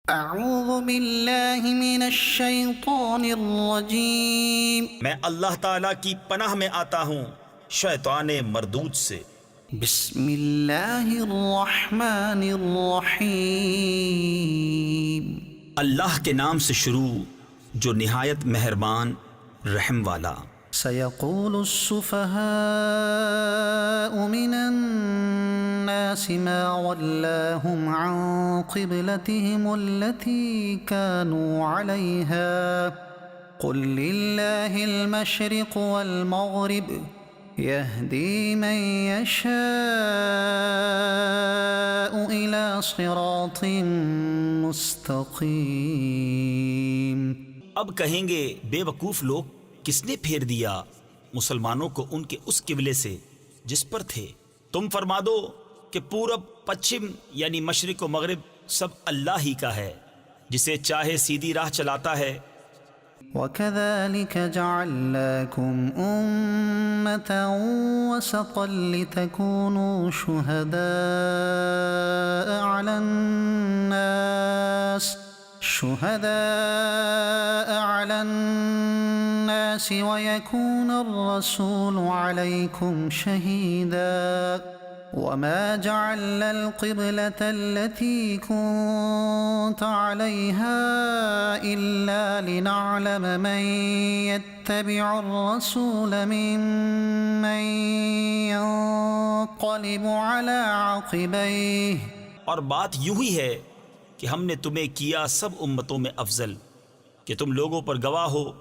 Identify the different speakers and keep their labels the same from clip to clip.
Speaker 1: अऊज़ु बिल्लाहि मिनश्शैतानिर्रजीम।
Speaker 2: मैं अल्लाह ताला की पनाह में आता हूँ शैतान मरदूद से।
Speaker 1: बिस्मिल्लाहिर्रहमानिर्रहीम।
Speaker 2: अल्लाह के नाम से शुरू जो निहायत मेहरबान रहम वाला।
Speaker 1: सयक़ूलुस्सुफ़हाउ मिनन्नासि मा वल्लाहुम अन क़िब्लतिहिमुल्लती कानू अलैहा क़ुल लिल्लाहिल मशरिक़ु वल मग़रिब यहदी मन यशाअु इला सिरातिन मुस्तक़ीम।
Speaker 2: अब कहेंगे बेवकूफ़ लोग, किसने फेर दिया मुसलमानों को उनके उस किबले से जिस पर थे। तुम फरमा दो कि पूरब पश्चिम यानी मशरिक़ व मग़रिब सब अल्लाह ही का है, जिसे चाहे सीधी राह चलाता है।
Speaker 1: वकज़ालिक जअलनाकुम उम्मतन वसतन लितकूनू शुहदाअ अलन्नास वयकून अर्रसूलु अलैकुम शहीदा वमा जअलना अल-क़िब्लता अल्लती कुन्त अलैहा इल्ला लिनअलम मन यत्तबिअ अर्रसूल मिम्मन यन्क़लिबु अला अक़िबैहि।
Speaker 2: और बात यूं ही है कि हमने तुम्हें किया सब उम्मतों में अफजल कि तुम लोगों पर गवाह हो,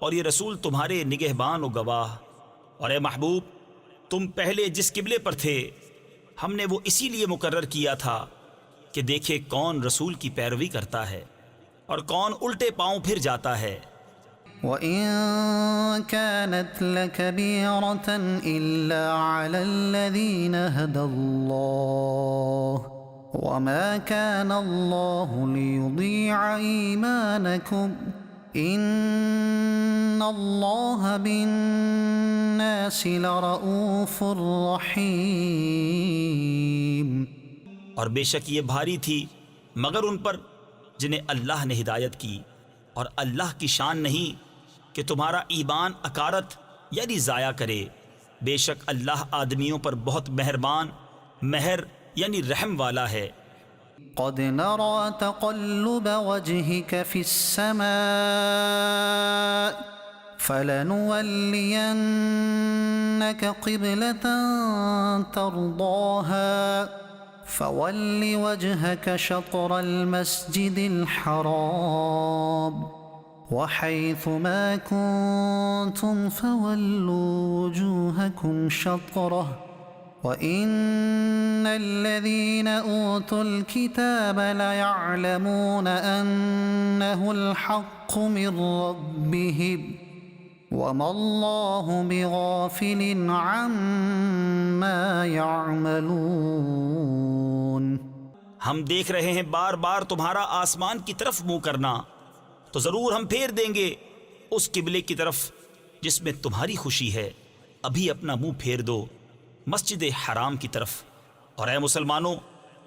Speaker 2: और ये रसूल तुम्हारे निगहबान व गवाह। और ए महबूब, तुम पहले जिस किबले पर थे हमने वो इसीलिए मुकर्रर किया था कि देखे कौन रसूल की पैरवी करता है और कौन उल्टे पांव फिर जाता है।
Speaker 1: वइन कानत लकबीरतन इल्ला अलल्लज़ीन हदल्लाह वमा कानल्लाहु लियुदीअ ईमानकुम इन्नल्लाह बिन्नासि लरऊफुर रहीम।
Speaker 2: और बेशक ये भारी थी मगर उन पर जिन्हें अल्लाह ने हिदायत की, और अल्लाह की शान नहीं कि तुम्हारा ईमान अकारत यानी ज़ाया करे। बेशक अल्लाह आदमियों पर बहुत मेहरबान, महर यानी रहम वाला है।
Speaker 1: क़द नरा तक़ल्लुब वजहिक फ़िस्समाअ फ़लनुवल्लियन्नक क़िब्लतन तर्दाहा फ़वल्लि वजहक शत्रल मस्जिदिल हराम वहैथुमा कुन्तुम फ़वल्लू वुजूहकुम शत्रह वइन्नल्लज़ीन ऊतुल किताब लयअलमून अन्नहुल हक़्क़ु मिर रब्बिहिम वमल्लाहु बिगाफ़िलिन अम्मा यअमलून।
Speaker 2: हम देख रहे हैं बार बार तुम्हारा आसमान की तरफ मुंह करना, तो ज़रूर हम फेर देंगे उस किबले की तरफ जिसमें तुम्हारी खुशी है। अभी अपना मुंह फेर दो मस्जिद हराम की तरफ। और ऐ मुसलमानों,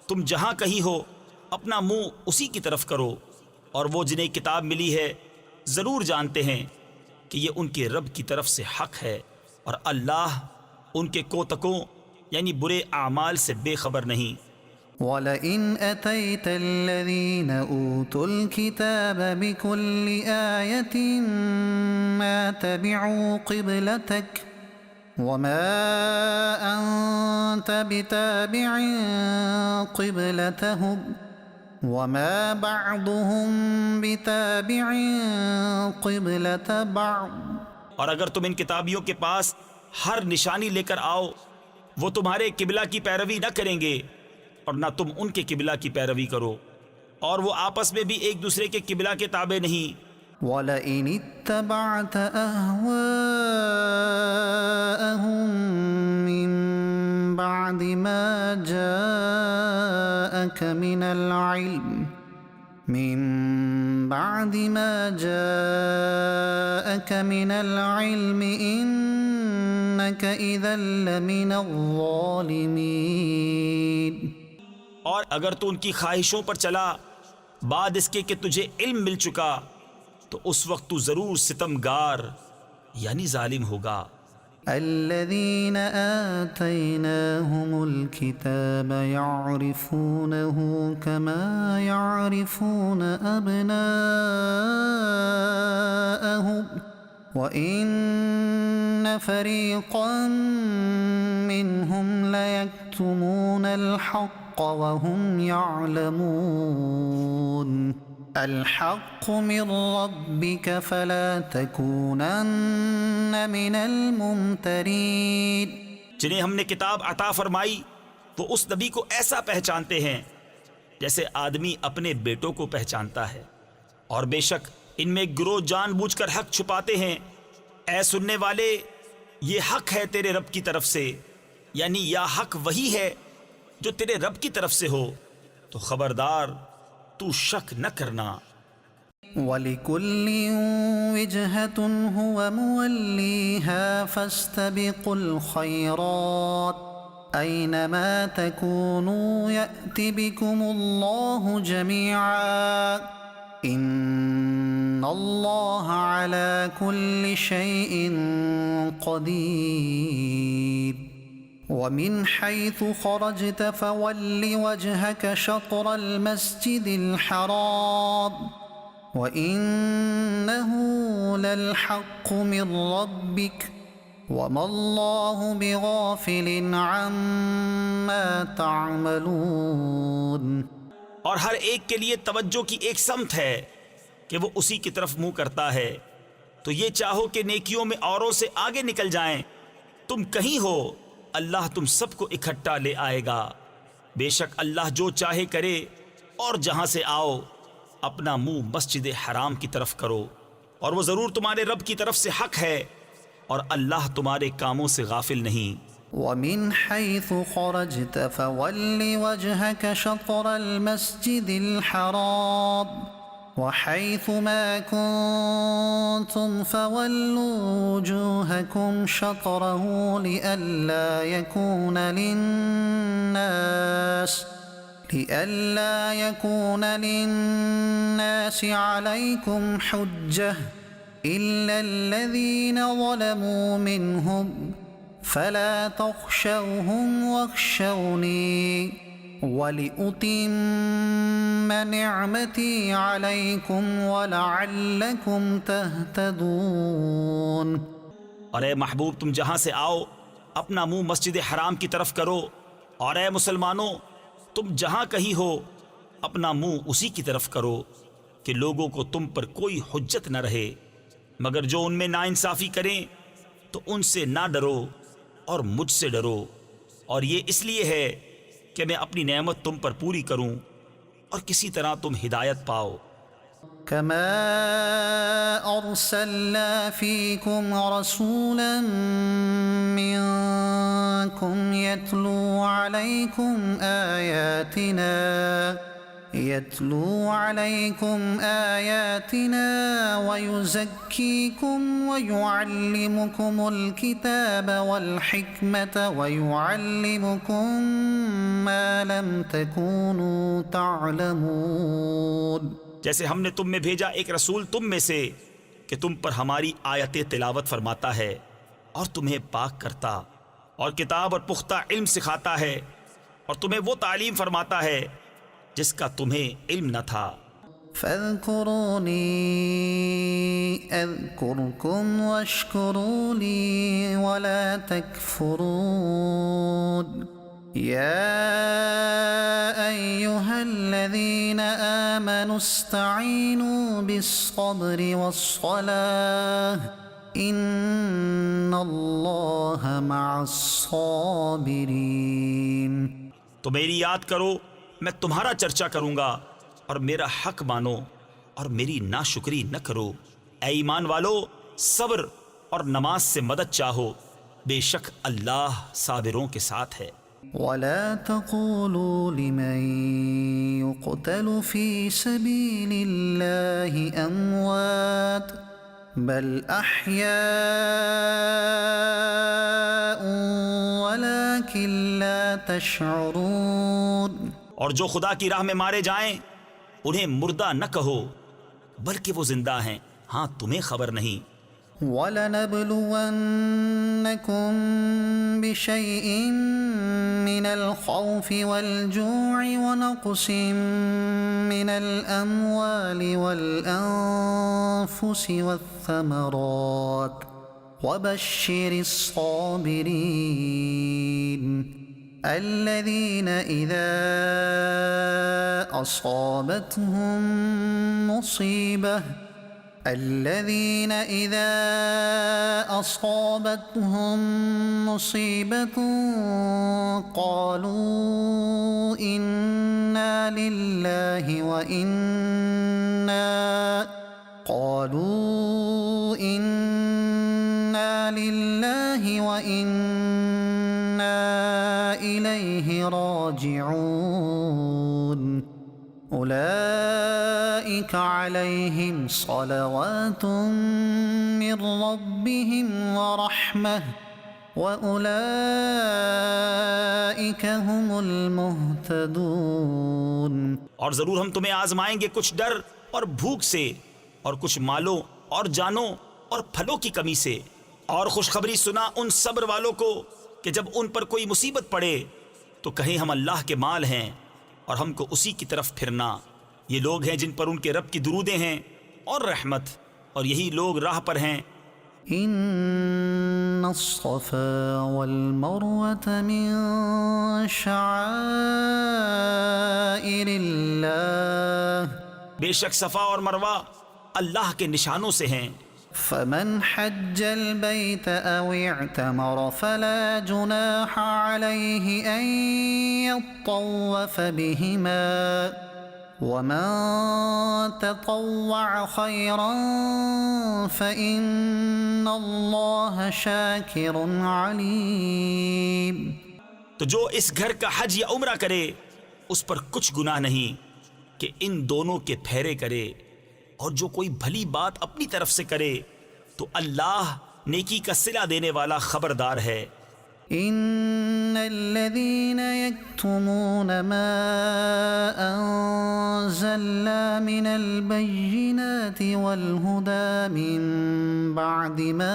Speaker 2: तुम जहाँ कहीं हो अपना मुंह उसी की तरफ करो। और वो जिन्हें किताब मिली है ज़रूर जानते हैं कि ये उनके रब की तरफ से हक़ है, और अल्लाह उनके कोतकों यानी बुरे आमाल से बेखबर नहीं।
Speaker 1: वलइन अतैतल्लज़ीन ऊतुल किताब बिकुल्लि आयतिन मा तबिअू क़िब्लतक वमा अन्त बिताबिअन क़िब्लतहुम वमा बअदुहुम बिताबिअन क़िब्लत बअद।
Speaker 2: और अगर तुम इन किताबियों के पास हर निशानी लेकर आओ, वो तुम्हारे किबला की पैरवी न करेंगे और न तुम उनके किबला की पैरवी करो, और वो आपस में भी एक दूसरे के किबला के ताबे नहीं।
Speaker 1: वलइन इत्तबअत अहवाअहुम मिन बअदि मा जाअक मिनल इल्म इन्नक इज़न लमिनज़्ज़ालिमीन।
Speaker 2: और अगर तू उनकी ख्वाहिशों पर चला बाद इसके कि तुझे इल्म मिल चुका तो उस वक्त तू जरूर सितमगार यानी जालिम होगा।
Speaker 1: الذين آتيناهم الكتاب يعرفونه كما يعرفون أبناءهم وإن فريقا منهم ليكتمون الحق وهم يعلمون الحق من ربك فلا تكونن من الممترين।
Speaker 2: जिन्हें हमने किताब अता फरमाई वो उस नबी को ऐसा पहचानते हैं जैसे आदमी अपने बेटों को पहचानता है, और बेशक इनमें गिरोह जानबूझकर हक छुपाते हैं। ऐ सुनने वाले, ये हक है तेरे रब की तरफ से, यानी या हक वही है जो तेरे रब की तरफ से हो, तो खबरदार तू शक न करना।
Speaker 1: वलिकुल्ल विजहत हुवा मुवल्लीहा फस्तबिकुल खैरात ऐनमा तकूनू यअति बिकुमुल्लाहु जमीआ इन्नल्लाह अला कुल्लि शैइन क़दीर। वमिन हैथु खरजत फवल्लि वजहक शत्रल मस्जिदिल हराम वइन्नहु लल हक़्क़ु मिन रब्बिक वमल्लाहु बिगाफिलिन अम्मा तअमलून।
Speaker 2: और हर एक के लिए तवज्जो की एक समत है कि वो उसी की तरफ मुंह करता है। तो ये चाहो कि नेकियों में औरों से आगे निकल जाएं, तुम कहीं हो अल्लाह तुम सबको इकट्ठा ले आएगा। बेशक अल्लाह जो चाहे करे, और जहां से आओ अपना मुंह मस्जिद हराम की तरफ करो, और वो जरूर तुम्हारे रब की तरफ से हक है, और अल्लाह तुम्हारे कामों से गाफिल नहीं।
Speaker 1: वमिन हैथु खरजत फवल्लि वजहक शत्रल मस्जिदिल हराम वहैथु मा कुन्तुम फवल्लू वुजूहकुम शत्रहु लिअल्ला यकून लिन्नास अलैकुम हुज्जह इल्ला الذين ظلموا منهم فلا تخشوهم واخشوني ولأتم نعمتي عليكم ولعلكم تهتدون।
Speaker 2: और ए महबूब, तुम जहां से आओ अपना मुंह मस्जिद हराम की तरफ करो, और ए मुसलमानों, तुम जहां कहीं हो अपना मुंह उसी की तरफ करो कि लोगों को तुम पर कोई हुज्जत न रहे, मगर जो उनमें नाइंसाफ़ी करें तो उनसे ना डरो और मुझसे डरो, और ये इसलिए है कि मैं अपनी नेमत तुम पर पूरी करूं और किसी तरह तुम हिदायत पाओ।
Speaker 1: कमा अर्सलना फीकुम रसूलन मिनकुम यतलू अलैकुम आयातिना वयुज़क्कीकुम वयुअल्लिमुकुमुल किताब वल हिकमत वयुअल्लिमुकुम मा लम तकूनू तअलमून।
Speaker 2: जैसे हमने तुम में भेजा एक रसूल तुम में से कि तुम पर हमारी आयतें तिलावत फरमाता है और तुम्हें पाक करता और किताब और पुख्ता इल्म सिखाता है, और तुम्हें वो तालीम फरमाता है जिसका तुम्हें इल्म न था।
Speaker 1: फ़ज़्कुरूनी अज़्कुरुकुम वश्कुरूली वला तकफ़ुरून। या अय्युहल्लज़ीना आमनू इस्तईनू बिस्सब्रि वस्सलाह इन्नल्लाहा मअस्साबिरीन।
Speaker 2: तो मेरी याद करो, मैं तुम्हारा चर्चा करूंगा, और मेरा हक मानो और मेरी नाशुक्री न करो। ऐ ईमान वालो, सब्र और नमाज से मदद चाहो, बेशक अल्लाह साबिरों के साथ है।
Speaker 1: वला तक़ूलू लिमन युक़तलु फ़ी सबीलिल्लाहि अम्वात बल अहयाउन वलाकिन ला तशऊरून।
Speaker 2: और जो खुदा की राह में मारे जाएं उन्हें मुर्दा न कहो बल्कि वो जिंदा हैं, हाँ तुम्हें खबर नहीं।
Speaker 1: वलनब्लुवन्नकुम बिशैइन मिनल खौफि वल जू'i व नक़्सिम मिनल अम्वालि वल अन्फुसि वत्थमरात वबश्शिरिस साबिरीन الذين إذا أصابتهم مصيبة قالوا إنا لله وإنا إليه راجعون أولئك عليهم صلوات من ربهم ورحمة وأولئك هم المهتدون।
Speaker 2: और जरूर हम तुम्हें आजमाएंगे कुछ डर और भूख से, और कुछ मालों और जानों और फलों की कमी से। और खुशखबरी सुना उन सब्र वालों को कि जब उन पर कोई मुसीबत पड़े तो कहें हम अल्लाह के माल हैं और हमको उसी की तरफ फिरना। ये लोग हैं जिन पर उनके रब की दुरूदें हैं और रहमत, और यही लोग राह पर हैं।
Speaker 1: इन्नस्सफ़ा वल मरवत मिन शआइरिल्लाह,
Speaker 2: बेशक सफ़ा और मरवा अल्लाह के निशानों से हैं।
Speaker 1: फमन हज्जल बैत औ इअतमर फला जुनाह अलैहि अन यत्तव्वफ़ बिहिमा वमन ततव्वअ खैरन फ़इन्नल्लाह शाकिरुन अलीम।
Speaker 2: तो जो इस घर का हज या उम्रा करे उस पर कुछ गुनाह नहीं कि इन दोनों के फेरे करे, और जो कोई भली बात अपनी तरफ से करे तो अल्लाह नेकी का सिला देने वाला खबरदार है।
Speaker 1: इन्नल्लज़ीन यक्तुमून मा अंज़लना मिनल बय्यिनाति वल हुदा मिन बअदि मा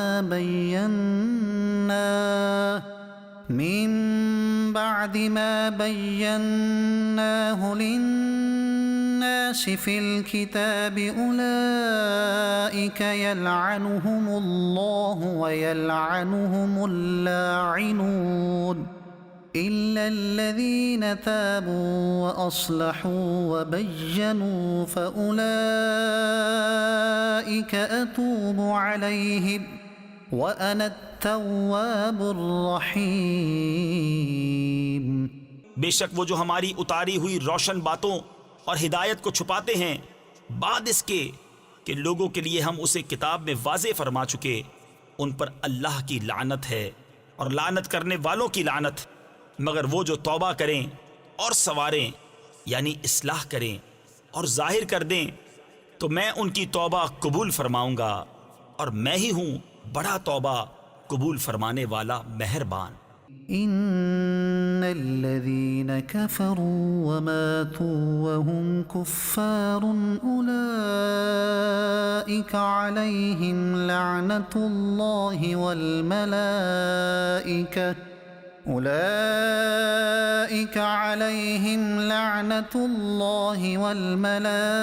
Speaker 1: बय्यन्नाहु लिन्नास फिल किताबि उलाइका यलअनुहुमुल्लाहु व यलअनुहुमुल लाइनून इल्लल्लज़ीन ताबू व अस्लहू व बय्यनू फउलाइका अतूबु अलैहिम व अना अत-तव्वाबुर रहीम।
Speaker 2: बेशक वो जो हमारी उतारी हुई रोशन बातों और हिदायत को छुपाते हैं बाद इसके कि लोगों के लिए हम उसे किताब में वाज़े फरमा चुके, उन पर अल्लाह की लानत है और लानत करने वालों की लानत। मगर वो जो तौबा करें और सवारें यानी इस्लाह करें और जाहिर कर दें तो मैं उनकी तौबा कबूल फरमाऊंगा, और मैं ही हूँ बड़ा तौबा कबूल फरमाने वाला मेहरबान।
Speaker 1: इन्नल्लज़ीन कफ़रू व मातू व हुम कुफ़्फ़ारुन उलाइका अलैहिम लअनतुल्लाहि वल मलाइकति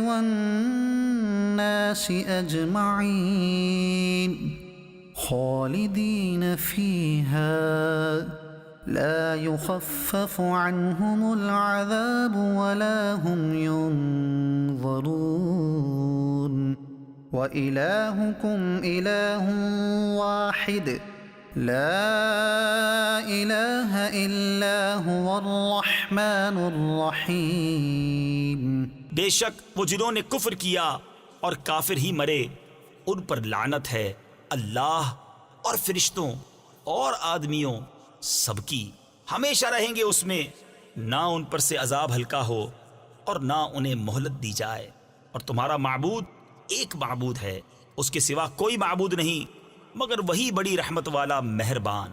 Speaker 1: वन्नासि अजमईन खालिदीन फीहा ला युखफ़्फ़फ़ु अन्हुमुल अज़ाब वला हुम युनज़रून व इलाहुकुम इलाहुन वाहिद ला इलाहा इल्ला हुवर रहमानुर रहीम।
Speaker 2: बेशक वो जिन्होंने कुफ्र किया और काफिर ही मरे उन पर लानत है अल्लाह और फरिश्तों और आदमियों सबकी, हमेशा रहेंगे उसमें, ना उन पर से अजाब हल्का हो और ना उन्हें मोहलत दी जाए। और तुम्हारा माबूद एक माबूद है, उसके सिवा कोई माबूद नहीं मगर वही बड़ी रहमत वाला मेहरबान।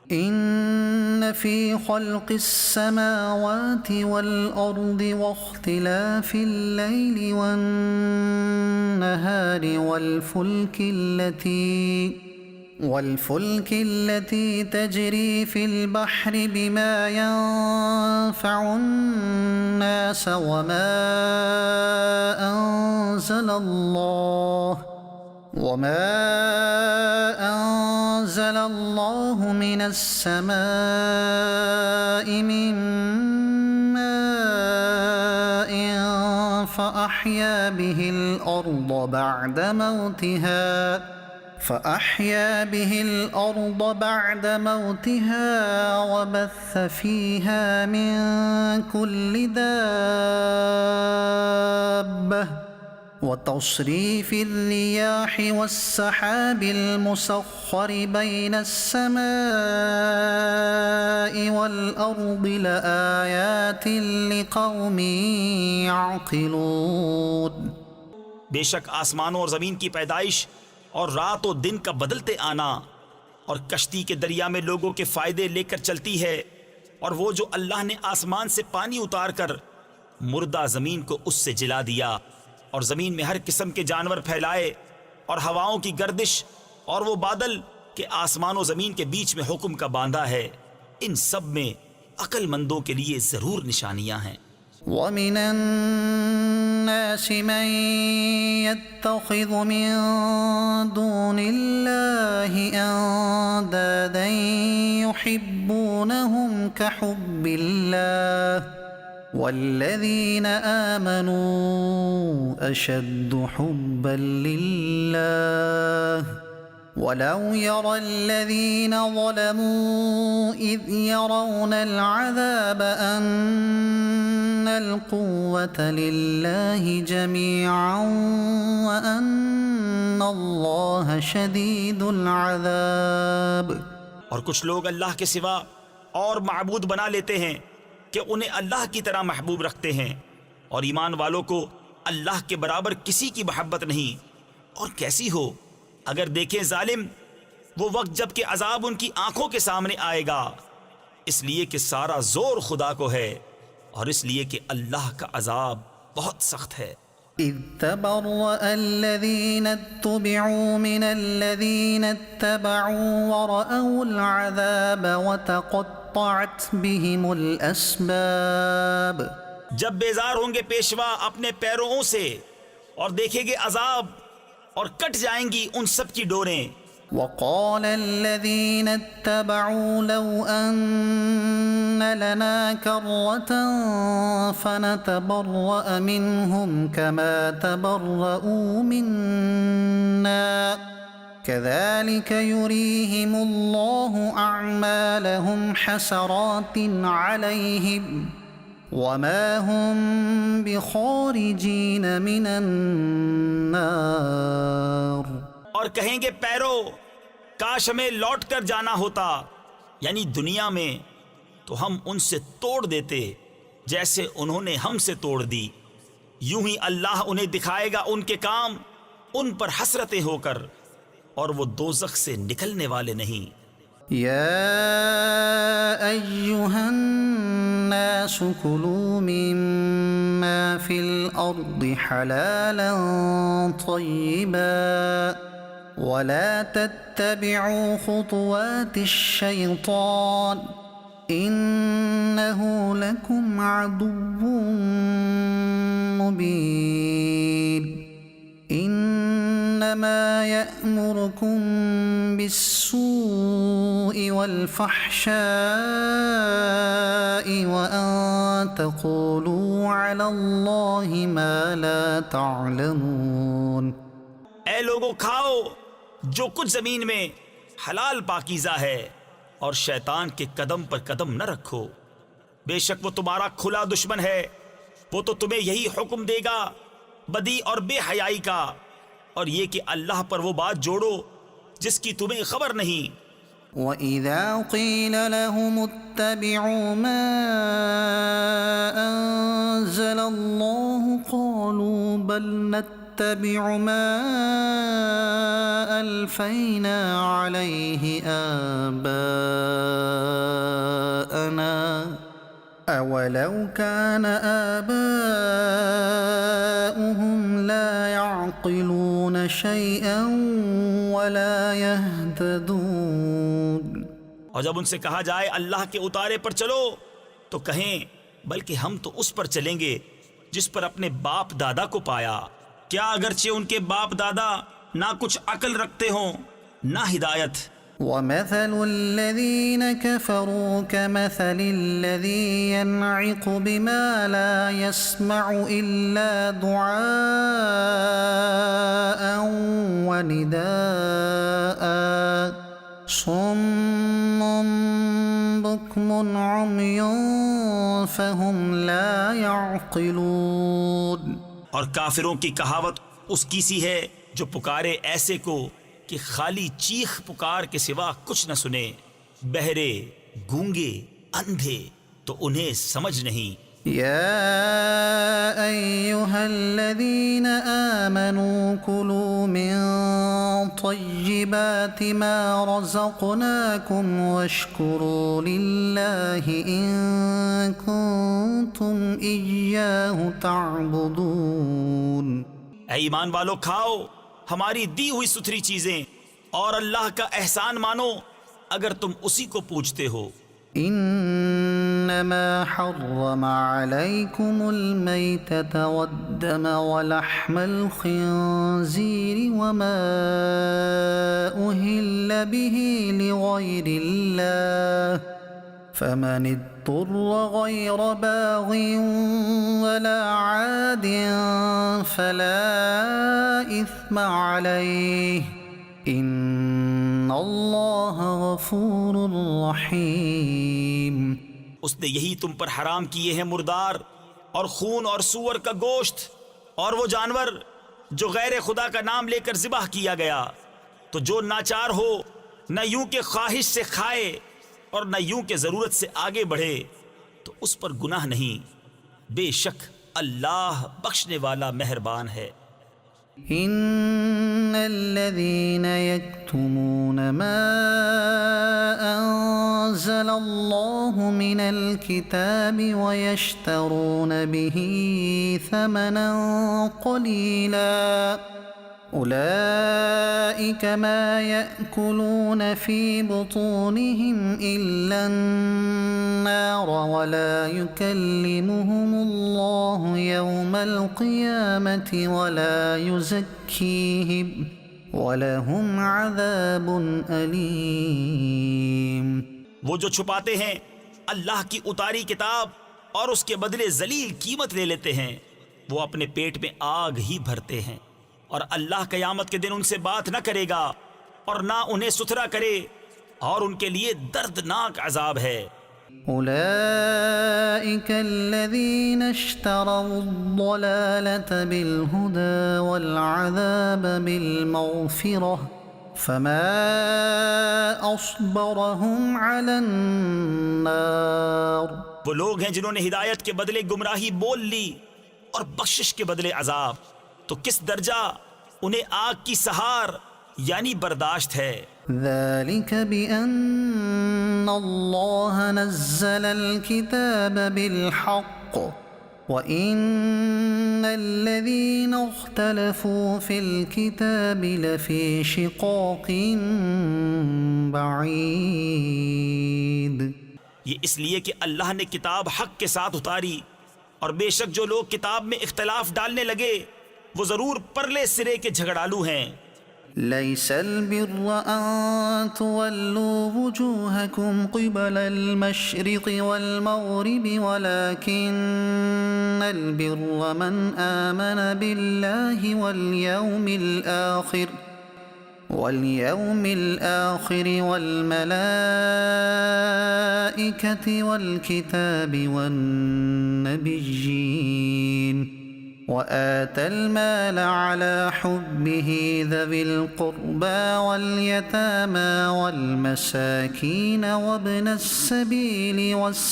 Speaker 1: إن في خلق السماوات والأرض واختلاف الليل والنهار والفلك التي تجري في البحر بما ينفع الناس وما أنزل الله من السماء من ماء فأحيا به الأرض بعد موتها وبث فيها من كل دابة وتصريف الرياح والسحاب المسخر بين السماء والأرض لآيات لقوم يعقلون।
Speaker 2: बेशक आसमानों और ज़मीन की पैदाइश और रात और दिन का बदलते आना और कश्ती के दरिया में लोगों के फ़ायदे लेकर चलती है, और वो जो अल्लाह ने आसमान से पानी उतार कर मुर्दा ज़मीन को उससे जिला दिया और ज़मीन में हर किस्म के जानवर फैलाए, और हवाओं की गर्दिश और वो बादल के आसमान और ज़मीन के बीच में हुक्म का बांधा है, इन सब में अक्लमंदों के लिए ज़रूर निशानियाँ हैं।
Speaker 1: وَمِنَ النَّاسِ مَن يَتَّخِذُ مِن دُونِ اللَّهِ أَندَادًا يُحِبُّونَهُمْ كَحُبِّ اللَّهِ وَالَّذِينَ آمَنُوا أَشَدُّ حُبًّا لِلَّهِ ولو يرى الذين ظلموا إذ يرون العذاب أن القوة لله جميعا وأن الله شديد العذاب।
Speaker 2: और कुछ लोग अल्लाह के सिवा और माबूद बना लेते हैं कि उन्हें अल्लाह की तरह महबूब रखते हैं, और ईमान वालों को अल्लाह के बराबर किसी की मोहब्बत नहीं। और कैसी हो अगर देखें जालिम वो वक्त जब कि अजाब उनकी आंखों के सामने आएगा, इसलिए कि सारा जोर खुदा को है और इसलिए कि अल्लाह का अजाब बहुत सख्त है।
Speaker 1: إذ تبرأ الذين اتبعوا من الذين اتبعوا ورأوا العذاب وتقطعت بهم الأسباب।
Speaker 2: जब बेजार होंगे पेशवा अपने पैरों से और देखेंगे अजाब और कट जाएंगी उन सब की डोरें।
Speaker 1: وقال الذين اتبعوا لو أن لنا كرة فنتبرأ منهم كما تبرؤوا منا كذلك يريهم الله أعمالهم حسرات عليهم وما هم بخارجين من النار।
Speaker 2: और कहेंगे पैरो, काश हमें लौट कर जाना होता, यानी दुनिया में, तो हम उनसे तोड़ देते जैसे उन्होंने हमसे तोड़ दी। यूं ही अल्लाह उन्हें दिखाएगा उनके काम उन पर हसरतें होकर, और वो दोज़ख से निकलने वाले नहीं।
Speaker 1: या अय्युहन्नास कुलू मिम्मा फिल अर्दि हलालन तय्यिबा वला तत्तबिउ खुतुवातिश शैतान इन्नहु लकुम अदुव्वुम मुबीन। इन्नमा यअमुरुकुम बिस्सूइ वल्फहशाइ वअन तक़ूलू अलल्लाहि मा ला तअलमून।
Speaker 2: ऐ लोगों, खाओ जो कुछ जमीन में हलाल पाकीज़ा है, और शैतान के कदम पर कदम न रखो, बेशक वो तुम्हारा खुला दुश्मन है। वो तो तुम्हें यही हुक्म देगा बदी और बेहयाई का, और ये कि अल्लाह पर वो बात जोड़ो जिसकी तुम्हें खबर नहीं।
Speaker 1: वइज़ा क़ील लहुम इत्तबिउ मा अन्ज़लल्लाहु क़ालू बल نتبع ما ألفينا عليه آباءنا أولو كان آباؤهم لا يعقلون شيئا ولا يهتدون।
Speaker 2: और जब उनसे कहा जाए अल्लाह के उतारे पर चलो तो कहें बल्कि हम तो उस पर चलेंगे जिस पर अपने बाप दादा को पाया। क्या अगरचे उनके बाप दादा ना कुछ अकल रखते हों ना हिदायत।
Speaker 1: ومثل الذين كفروا كمثل الذي ينعق بما لا يسمع إلا دعاء ونداء صم بكم عمي فهم لا يعقلون।
Speaker 2: और काफिरों की कहावत उसकी सी है जो पुकारे ऐसे को कि खाली चीख पुकार के सिवा कुछ न सुने। बहरे, गूंगे, अंधे तो उन्हें समझ नहीं।
Speaker 1: يا أيها الذين آمنوا كلوا من طيبات ما رزقناكم واشكروا لله إن كنتم إياه تعبدون।
Speaker 2: ऐ ईमान वालों, खाओ हमारी दी हुई सुथरी चीजें और अल्लाह का एहसान मानो अगर तुम उसी को पूजते हो।
Speaker 1: إنما حرم عليكم الميتة والدم ولحم الخنزير وما أهل به لغير الله فمن اضطر غير باغ ولا عاد فلا إثم عليه إن الله غफूर रहीम।
Speaker 2: उसने यही तुम पर हराम किए हैं मुर्दार और खून और सूअर का गोश्त और वो जानवर जो गैर खुदा का नाम लेकर ज़िबाह किया गया। तो जो नाचार हो न यूं के ख्वाहिश से खाए और न यूं के ज़रूरत से आगे बढ़े तो उस पर गुनाह नहीं। बेशक अल्लाह बख्शने वाला मेहरबान है।
Speaker 1: إن الذين يكتمون ما أنزل الله من الكتاب ويشترون به ثمنا قليلا أولئك ما يأكلون في بطونهم إلا النار ولا يكلمهم الله يوم القيامة ولا يزكيهم ولهم عذاب أليم।
Speaker 2: वो जो छुपाते हैं अल्लाह की उतारी किताब और उसके बदले जलील कीमत ले लेते हैं वो अपने पेट में आग ही भरते हैं और अल्लाह क़यामत के दिन उनसे बात न करेगा और ना उन्हें सुथरा करे और उनके लिए दर्दनाक अजाब है।
Speaker 1: أولئك الذين اشتروا الضلالة بالهدى والعذاب بالمغفرة فما أصبرهم على النار।
Speaker 2: वो लोग हैं जिन्होंने हिदायत के बदले गुमराही बोल ली और बख्शिश के बदले अजाब, तो किस दर्जा उन्हें आग की सहार यानी बर्दाश्त है।
Speaker 1: ذلك بأن الله نزل الكتاب بالحق وإن الذين اختلفوا في الكتاب لفي شقاق بعيد।
Speaker 2: ये इसलिए कि अल्लाह ने किताब हक के साथ उतारी और बेशक जो लोग किताब में इख्तलाफ डालने लगे वो जरूर परले सिरे के झगड़ालू हैं।
Speaker 1: ليس البر أن تولوا وجوهكم قبل المشرق والمغرب ولكن البر من آمن بالله واليوم الآخر والملائكة والكتاب والنبيين وآتى المال على حبه ذوي القربى واليتامى والمساكين وابن السبيل والسائلين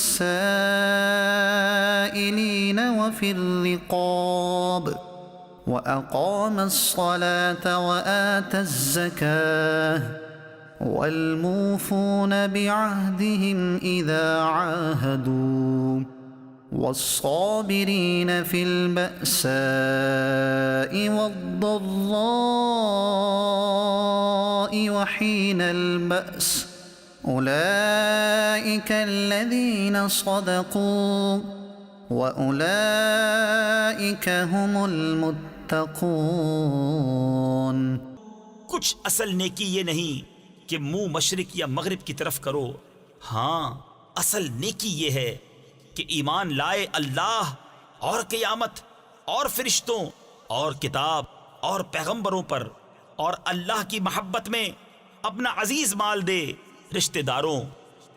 Speaker 1: وفي الرقاب وأقام الصلاة وآتى الزكاة والموفون بعهدهم إذا عاهدوا والصابرين في البأساء والضراء وحين البأس أولئك الذين صدقوا وأولئك هم المتقون।
Speaker 2: कुछ असल नेकी ये नहीं कि मुंह मशरिक या मगरिब की तरफ करो। हाँ, असल नेकी ये है कि ईमान लाए अल्लाह और क़यामत और फरिश्तों और किताब और पैगंबरों पर, और अल्लाह की मोहब्बत में अपना अजीज माल दे रिश्तेदारों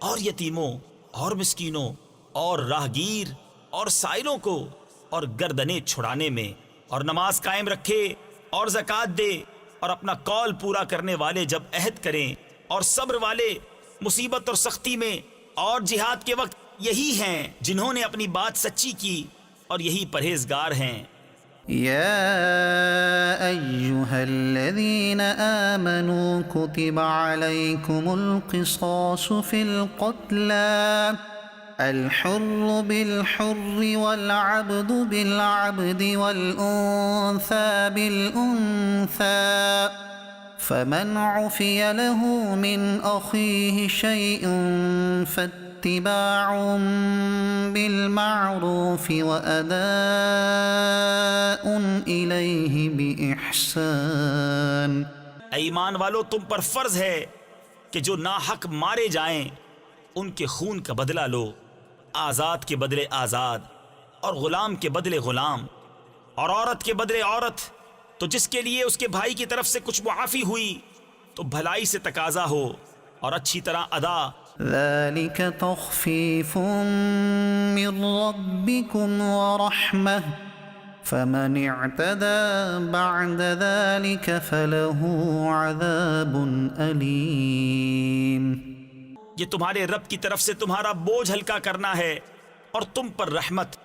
Speaker 2: और यतीमों और मिस्कीनों और राहगीर और साइलों को, और गर्दनें छुड़ाने में, और नमाज कायम रखे और ज़कात दे, और अपना कौल पूरा करने वाले जब अहद करें, और सब्र वाले मुसीबत और सख्ती में और जिहाद के वक्त यही हैं जिन्होंने अपनी बात सच्ची की, और यही परहेजगार हैं।
Speaker 1: या अय्युहल्लज़ीन आमनू कुतिबा अलैकुमुल क़िसासु फ़िल क़त्ला अल-हुर्रु बिल-हुर्रि वल-अब्दु बिल-अब्दि वल-उन्सा बिल-उन्सा फमन उफ़िय लहू मिन अख़ीहि शैउन फत्तिबाउन बिल-मअरूफ़ वअदाउन इलैहि बिइहसान।
Speaker 2: ईमान वालों, तुम पर फर्ज है कि जो नाहक मारे जाएं उनके खून का बदला लो, आज़ाद के बदले आज़ाद, और गुलाम के बदले गुलाम, और औरत के बदले औरत। तो जिसके लिए उसके भाई की तरफ से कुछ मुआफ़ी हुई तो भलाई से तकाजा हो और अच्छी तरह अदा।
Speaker 1: ज़ालिक तख़फ़ीफ़ुम मिन रब्बिकुम व रहमह फमन इअतदा बअद ज़ालिक फलहु अज़ाबुन अलीम।
Speaker 2: ये तुम्हारे रब की तरफ से तुम्हारा बोझ हल्का करना है और तुम पर रहमत,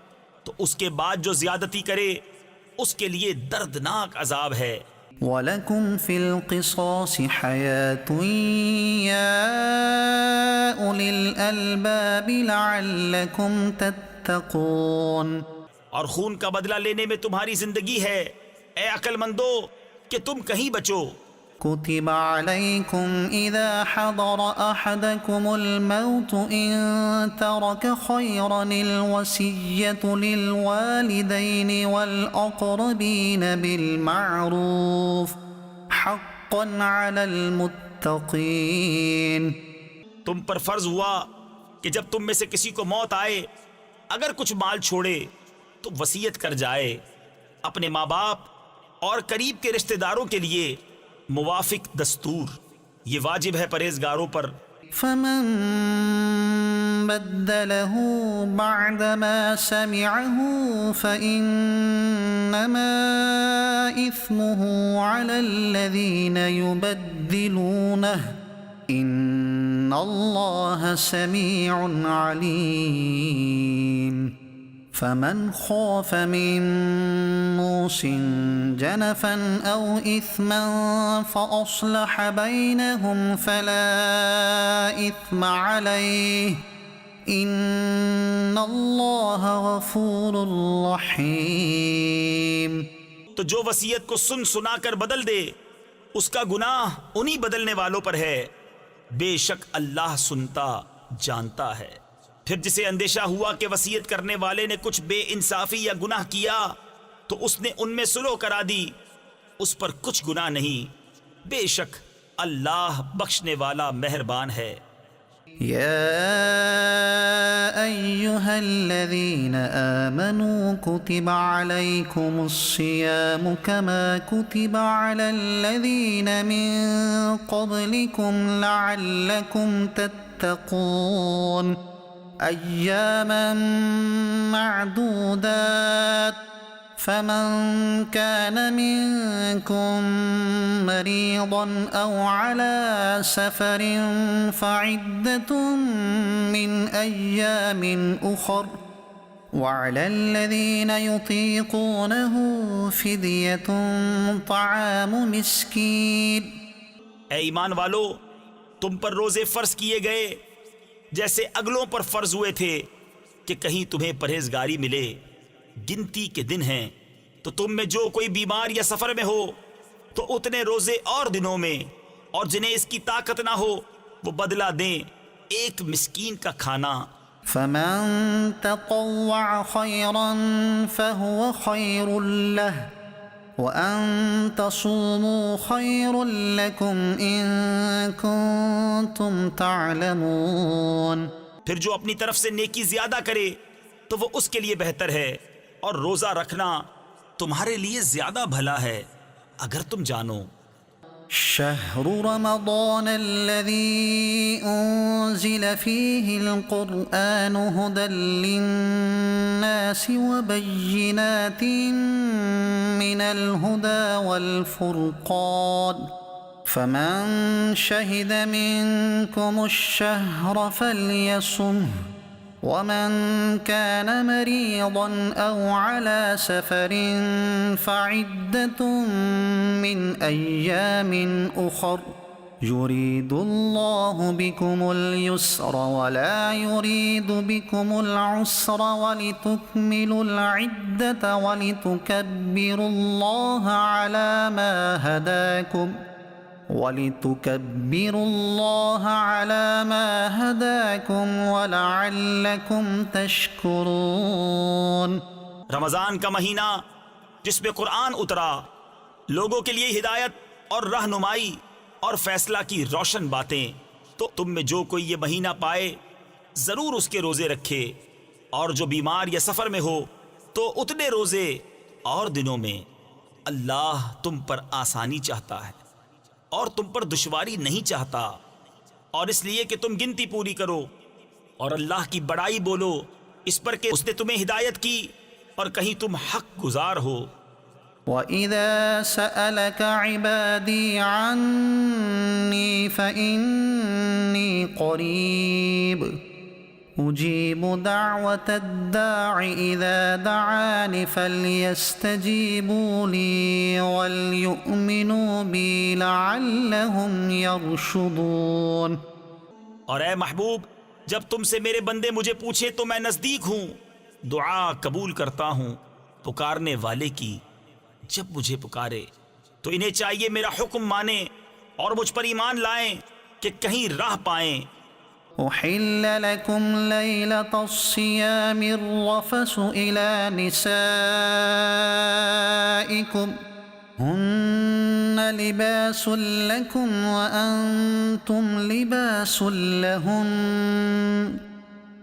Speaker 2: तो उसके बाद जो ज्यादती करे उसके लिए दर्दनाक अजाब है।
Speaker 1: वलकुम फिल क़िसासि हयातुन या उलिल अलबाबि लअल्लकुम तत्तक़ून।
Speaker 2: और खून का बदला लेने में तुम्हारी जिंदगी है, ए अक्लमंदो, कि तुम कहीं बचो।
Speaker 1: कुतिबा अलैकुम इज़ा हदर अहदकुमुल मौत इन तरक खैरनिल वसिय्यतु लिल वालिदैनि वल अक़रबीन बिल मअरूफ़ हक़्क़न अलल मुत्तक़ीन।
Speaker 2: तुम पर फर्ज हुआ कि जब तुम में से किसी को मौत आए, अगर कुछ माल छोड़े तो वसीयत कर जाए अपने माँ बाप और करीब के रिश्तेदारों के लिए मुवाफिक दस्तूर। ये वाजिब है परहेजगारों पर।
Speaker 1: फमन बद्दलहु बअदमा समिअहु फइन्नमा इस्मुहु अलल्लज़ीना युबद्दिलूनहु इन्नल्लाह समीउन अलीम। फमन खौफ मिन मूसिन जनफन औ इस्मन फअस्लह बैनहुम फला इस्म अलैहि इन्नल्लाह गफूरुर रहीम।
Speaker 2: तो जो वसीयत को सुन सुनाकर बदल दे, उसका गुनाह उन्हीं बदलने वालों पर है। बेशक अल्लाह सुनता जानता है। फिर जिसे अंदेशा हुआ कि वसीयत करने वाले ने कुछ बेइंसाफी या गुनाह किया, तो उसने उनमें सुलह करा दी, उस पर कुछ गुनाह नहीं। बेशक अल्लाह बख्शने वाला मेहरबान है।
Speaker 1: या अय्युहल्लज़ीना आमनू कुतिबा अलैकुमुस्सियामु कमा कुतिबा अलल्लज़ीना मिन क़ब्लिकुम लअल्लकुम तत्तक़ून अय्यामन मअदूदात फमन कान मिनकुम मरीदन औ अला सफरिन फइद्दतुम मिन अय्यामिन उखर وعلى الذين يطيقونه فدية طعام مسكين।
Speaker 2: ए ईमान वालो, तुम पर रोजे फर्ज किए गए जैसे अगलों पर फर्ज हुए थे कि कहीं तुम्हें परहेजगारी मिले। गिनती के दिन हैं, तो तुम में जो कोई बीमार या सफर में हो तो उतने रोजे और दिनों में, और जिन्हें इसकी ताकत ना हो वो बदला दें एक मिस्कीन का खाना।
Speaker 1: فمن تطوع خيرا فهو خير له وأن تصوموا خير لكم إن كنتم تعلمون।
Speaker 2: फिर जो अपनी तरफ से नेकी ज्यादा करे तो वो उसके लिए बेहतर है, और रोजा रखना तुम्हारे लिए ज्यादा भला है अगर तुम जानो।
Speaker 1: شهر رمضان الذي أنزل فيه القرآن هدى للناس وبينات من الهدى والفرقان فمن شهد منكم الشهر فليصمه ومن كان مريضا أو على سفر فعدة من أيام أخر يريد الله بكم اليسر ولا يريد بكم العسر ولتكملوا العدة ولتكبروا الله على ما هداكم وَلَعَلَّكُمْ تَشْكُرُونَ।
Speaker 2: रमजान का महीना जिसमें कुरान उतरा, लोगों के लिए हिदायत और रहनुमाई और फैसला की रोशन बातें, तो तुम में जो कोई ये महीना पाए जरूर उसके रोजे रखे, और जो बीमार या सफर में हो तो उतने रोजे और दिनों में। अल्लाह तुम पर आसानी चाहता है और तुम पर दुश्वारी नहीं चाहता, और इसलिए कि तुम गिनती पूरी करो और अल्लाह की बड़ाई बोलो इस पर कि उसने तुम्हें हिदायत की और कहीं तुम हक गुजार हो।
Speaker 1: وَإِذَا سَأَلَكَ عِبَادِي عَنِّي فَإِنِّي قَرِيبٌ أُجِيبُ دَعْوَةَ الدَّاعِ إِذَا دَعَانِ فَلْيَسْتَجِيبُوا لِي وَلْيُؤْمِنُوا بِي لَعَلَّهُمْ يَرْشُدُونَ।
Speaker 2: और ए महबूब, जब तुमसे मेरे बंदे मुझे पूछे तो मैं नज़दीक हूँ, दुआ कबूल करता हूँ पुकारने वाले की। जब मुझे पुकारे तो इन्हें चाहिए मेरा हुक्म माने और मुझ पर ईमान लाएं कि कहीं राह पाएं।
Speaker 1: أحل لكم ليلة الصيام الرفث إلى نسائكم هن لباس لكم وأنتم لباس لهن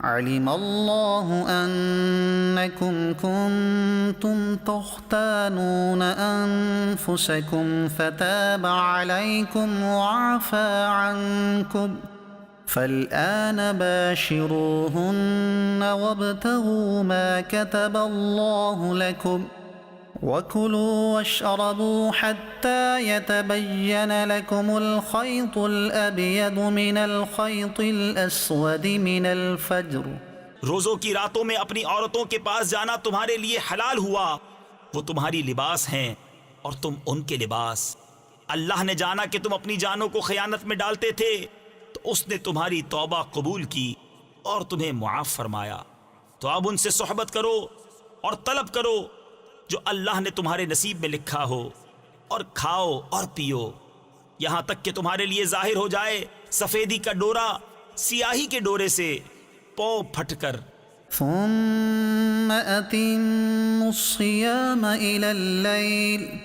Speaker 1: علم الله أنكم كنتم تختانون أنفسكم فتاب عليكم وعفى عنكم فالآن باشروهن وابتغوا ما كتب الله لكم وكلوا واشربوا حتى يتبين لكم الخيط الأبيض من الخيط الأسود من الفجر।
Speaker 2: रोज़ों की रातों में अपनी औरतों के पास जाना तुम्हारे लिए हलाल हुआ, वो तुम्हारी लिबास हैं और तुम उनके लिबास। अल्लाह ने जाना कि तुम अपनी जानों को खयानत में डालते थे तो उसने तुम्हारी तौबा कबूल की और तुम्हें मुआफ़ फरमाया। तो अब उनसे सोहबत करो और तलब करो जो अल्लाह ने तुम्हारे नसीब में लिखा हो, और खाओ और पियो यहाँ तक कि तुम्हारे लिए जाहिर हो जाए सफ़ेदी का डोरा सियाही के डोरे से पौ फटकर।
Speaker 1: ثم أتموا الصيام إلى الليل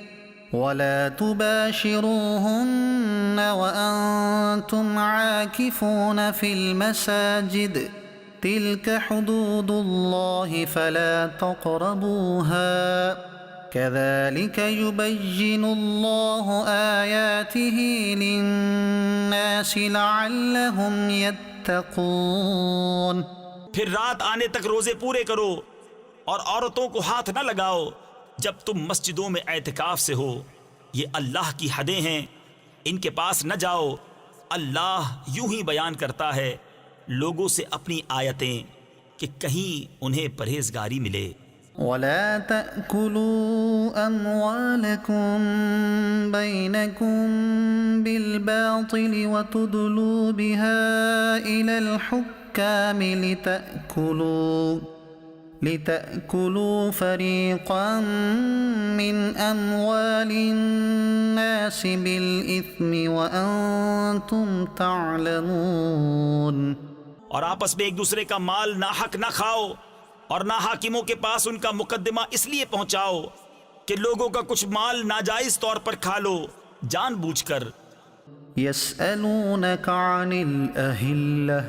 Speaker 1: ولا تباشروهن وأنتم عاكفون في المساجد تلك حدود الله فلا تقربوها كذلك يبين الله آياته للناس لعلهم يتقون।
Speaker 2: फिर रात आने तक रोजे पूरे करो और औरतों को हाथ न लगाओ जब तुम मस्जिदों में एतिकाफ से हो। ये अल्लाह की हदें हैं, इनके पास न जाओ। अल्लाह यूं ही बयान करता है लोगों से अपनी आयतें कि कहीं उन्हें परहेजगारी मिले।
Speaker 1: ولا تأكلوا أموالكم بينكم بالباطل وتدلوا بها إلى الحكام لتأكلوا فريقا من أموال الناس بالإثم وأنتم تعلمون।
Speaker 2: और आपस में एक दूसरे का माल नाहक ना खाओ और ना हाकिमों के पास उनका मुकद्दमा इसलिए पहुंचाओ कि लोगों का कुछ माल नाजायज तौर पर खा लो जानबूझकर।
Speaker 1: يسألونك عن الأهلة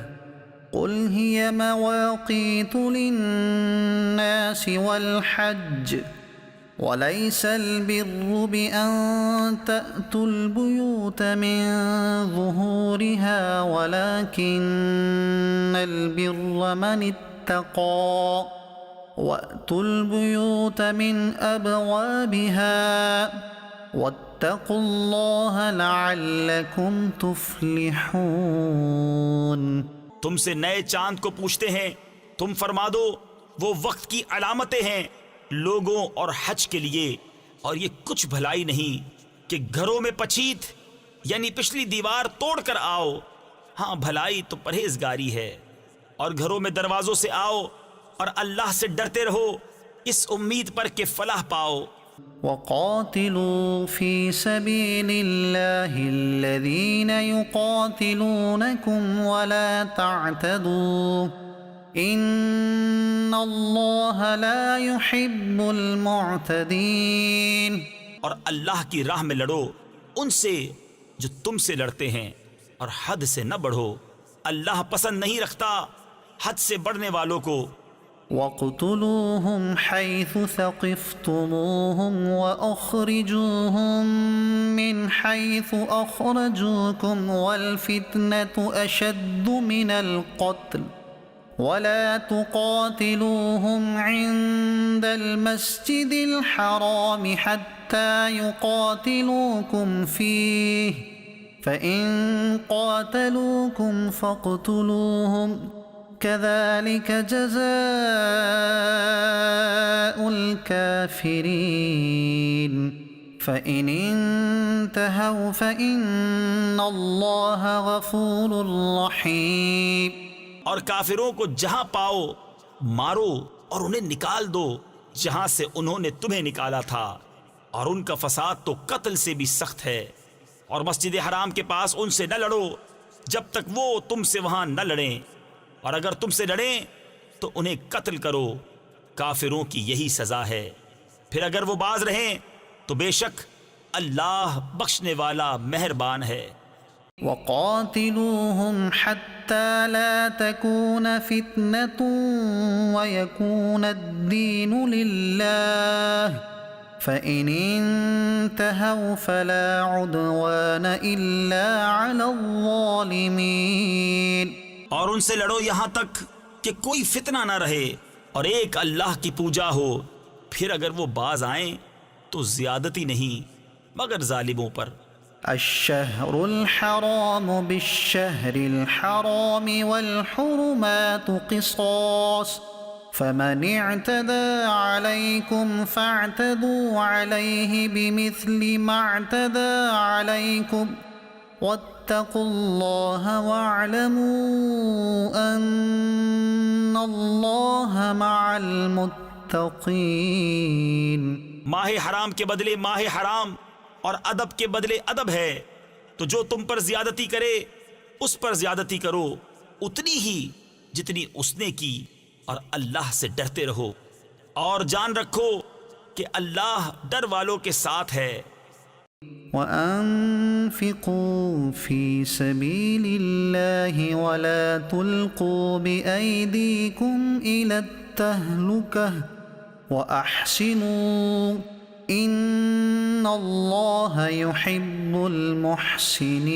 Speaker 1: قل هي مواقيت للناس والحج وليس البر بأن تأتوا البيوت من ظهورها ولكن البر من اتقى وأتوا البيوت من أبوابها واتقوا الله لعلكم تفلحون।
Speaker 2: तुमसे नए चांद को पूछते हैं, तुम फरमा दो वो वक्त की अलामतें हैं लोगों और हज के लिए, और ये कुछ भलाई नहीं कि घरों में पछीत यानी पिछली दीवार तोड़कर आओ। हाँ, भलाई तो परहेजगारी है। और घरों में दरवाजों से आओ और अल्लाह से डरते रहो इस उम्मीद पर कि फलाह पाओ।
Speaker 1: वक़ातिलू फ़ी सबीलिल्लाहि अल्लज़ीना युक़ातिलूनकुम वला तअतदू इन्नल्लाहा ला युहिब्बुल मुअतदीन।
Speaker 2: और अल्लाह की राह में लड़ो उनसे जो तुमसे लड़ते हैं, और हद से न बढ़ो, अल्लाह पसंद नहीं रखता हद से बढ़ने वालों को।
Speaker 1: वक़्तुलूहुम हैथु सक़िफ़्तुमूहुम वअख़रिजूहुम मिन हैथु अख़रजूकुम वल्फ़ित्नतु अशद्दु मिनल क़त्ल वला तुक़ातिलूहुम इन्दल मस्जिदिल हराम हत्ता युक़ातिलूकुम फ़ीह फ़इन क़ातलूकुम फ़क़्तुलूहुम कज़ालिक जज़ाउल काफ़िरीन फ़इन इंतहौ फ़इन्नल्लाह गफ़ूरुर रहीम।
Speaker 2: और काफिरों को जहां पाओ मारो और उन्हें निकाल दो जहां से उन्होंने तुम्हें निकाला था, और उनका फसाद तो कत्ल से भी सख्त है। और मस्जिद हराम के पास उनसे न लड़ो जब तक वो तुमसे वहां न लड़ें, और अगर तुमसे लड़ें तो उन्हें कत्ल करो। काफिरों की यही सजा है। फिर अगर वो बाज रहें तो बेशक अल्लाह बख्शने वाला मेहरबान है।
Speaker 1: वक़ातिलूहुम हत्ता ला तकून फितनतुन वयकूनद्दीनु लिल्लाह फ़इन इंतहौ फ़ला उद्वान इल्ला अलज़्ज़ालिमीन।
Speaker 2: और उनसे लड़ो यहां तक कि कोई फितना ना रहे और एक अल्लाह की पूजा हो। फिर अगर वो बाज आएं तो ज्यादती नहीं मगर जालिमों पर।
Speaker 1: अश्शहरुल हराम बिश्शहरिल हराम वल हुरुमातु क़िसास फमन इअतदा अलैकुम फ़अतदू अलैहि बिमिस्लि मा अतदा अलैकुम वत्तक़ुल्लाह वअलमू अन्नल्लाह मअल मुत्तक़ीन।
Speaker 2: माहे हराम के बदले माहे हराम और अदब के बदले अदब है, तो जो तुम पर ज्यादती करे उस पर ज्यादती करो उतनी ही जितनी उसने की, और अल्लाह से डरते रहो और जान रखो कि अल्लाह डर वालों के साथ है।
Speaker 1: वअन्फ़िक़ू फ़ी सबीलिल्लाहि वला तुल्क़ू बिअयदीकुम इलत्तहलुकह वअहसिनू इन्नल्लाह युहिब्बुल मुहसिनीन।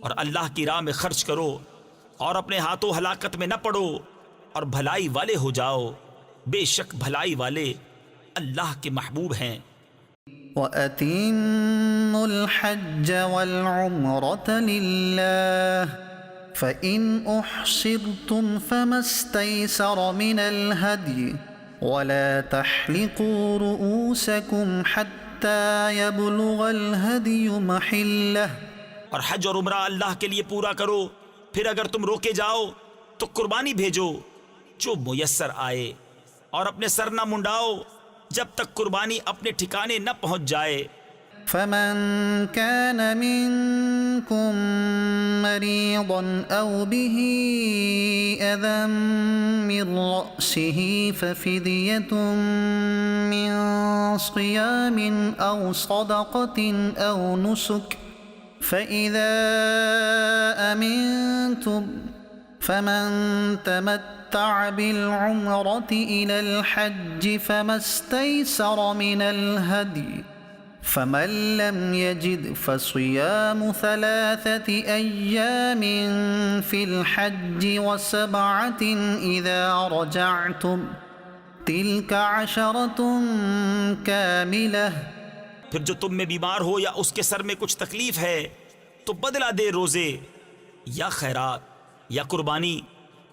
Speaker 2: और अल्लाह की राह में खर्च करो और अपने हाथों हलाकत में न पड़ो और भलाई वाले हो जाओ, बेशक भलाई वाले अल्लाह के महबूब हैं।
Speaker 1: वअतिम्मुल हज्ज वल उम्रत लिल्लाह فإن أحصرتم فما استيسر من الهدي ولا تحلقوا رؤوسكم حتى يبلغ الهدي محله।
Speaker 2: और हज और उम्रा अल्लाह के लिए पूरा करो। फिर अगर तुम रोके जाओ तो कुर्बानी भेजो जो मुयस्सर आए, और अपने सर न मुंडाओ जब तक कुर्बानी अपने ठिकाने न पहुंच जाए।
Speaker 1: فمن كان منكم مريضا أو به أذى من رأسه ففدية من صيام أو صدقة أو نسك، فإذا أمنتم فمن تمتع بالعمرة إلى الحج فما استيسر من الهدي، فمن لم يجد فصيام 3 أيام في الحج و7 إذا رجعتم تلك 10 كاملة।
Speaker 2: फिर जो तुम में बीमार हो या उसके सर में कुछ तकलीफ है तो बदला दे रोजे या खैरात या कुर्बानी।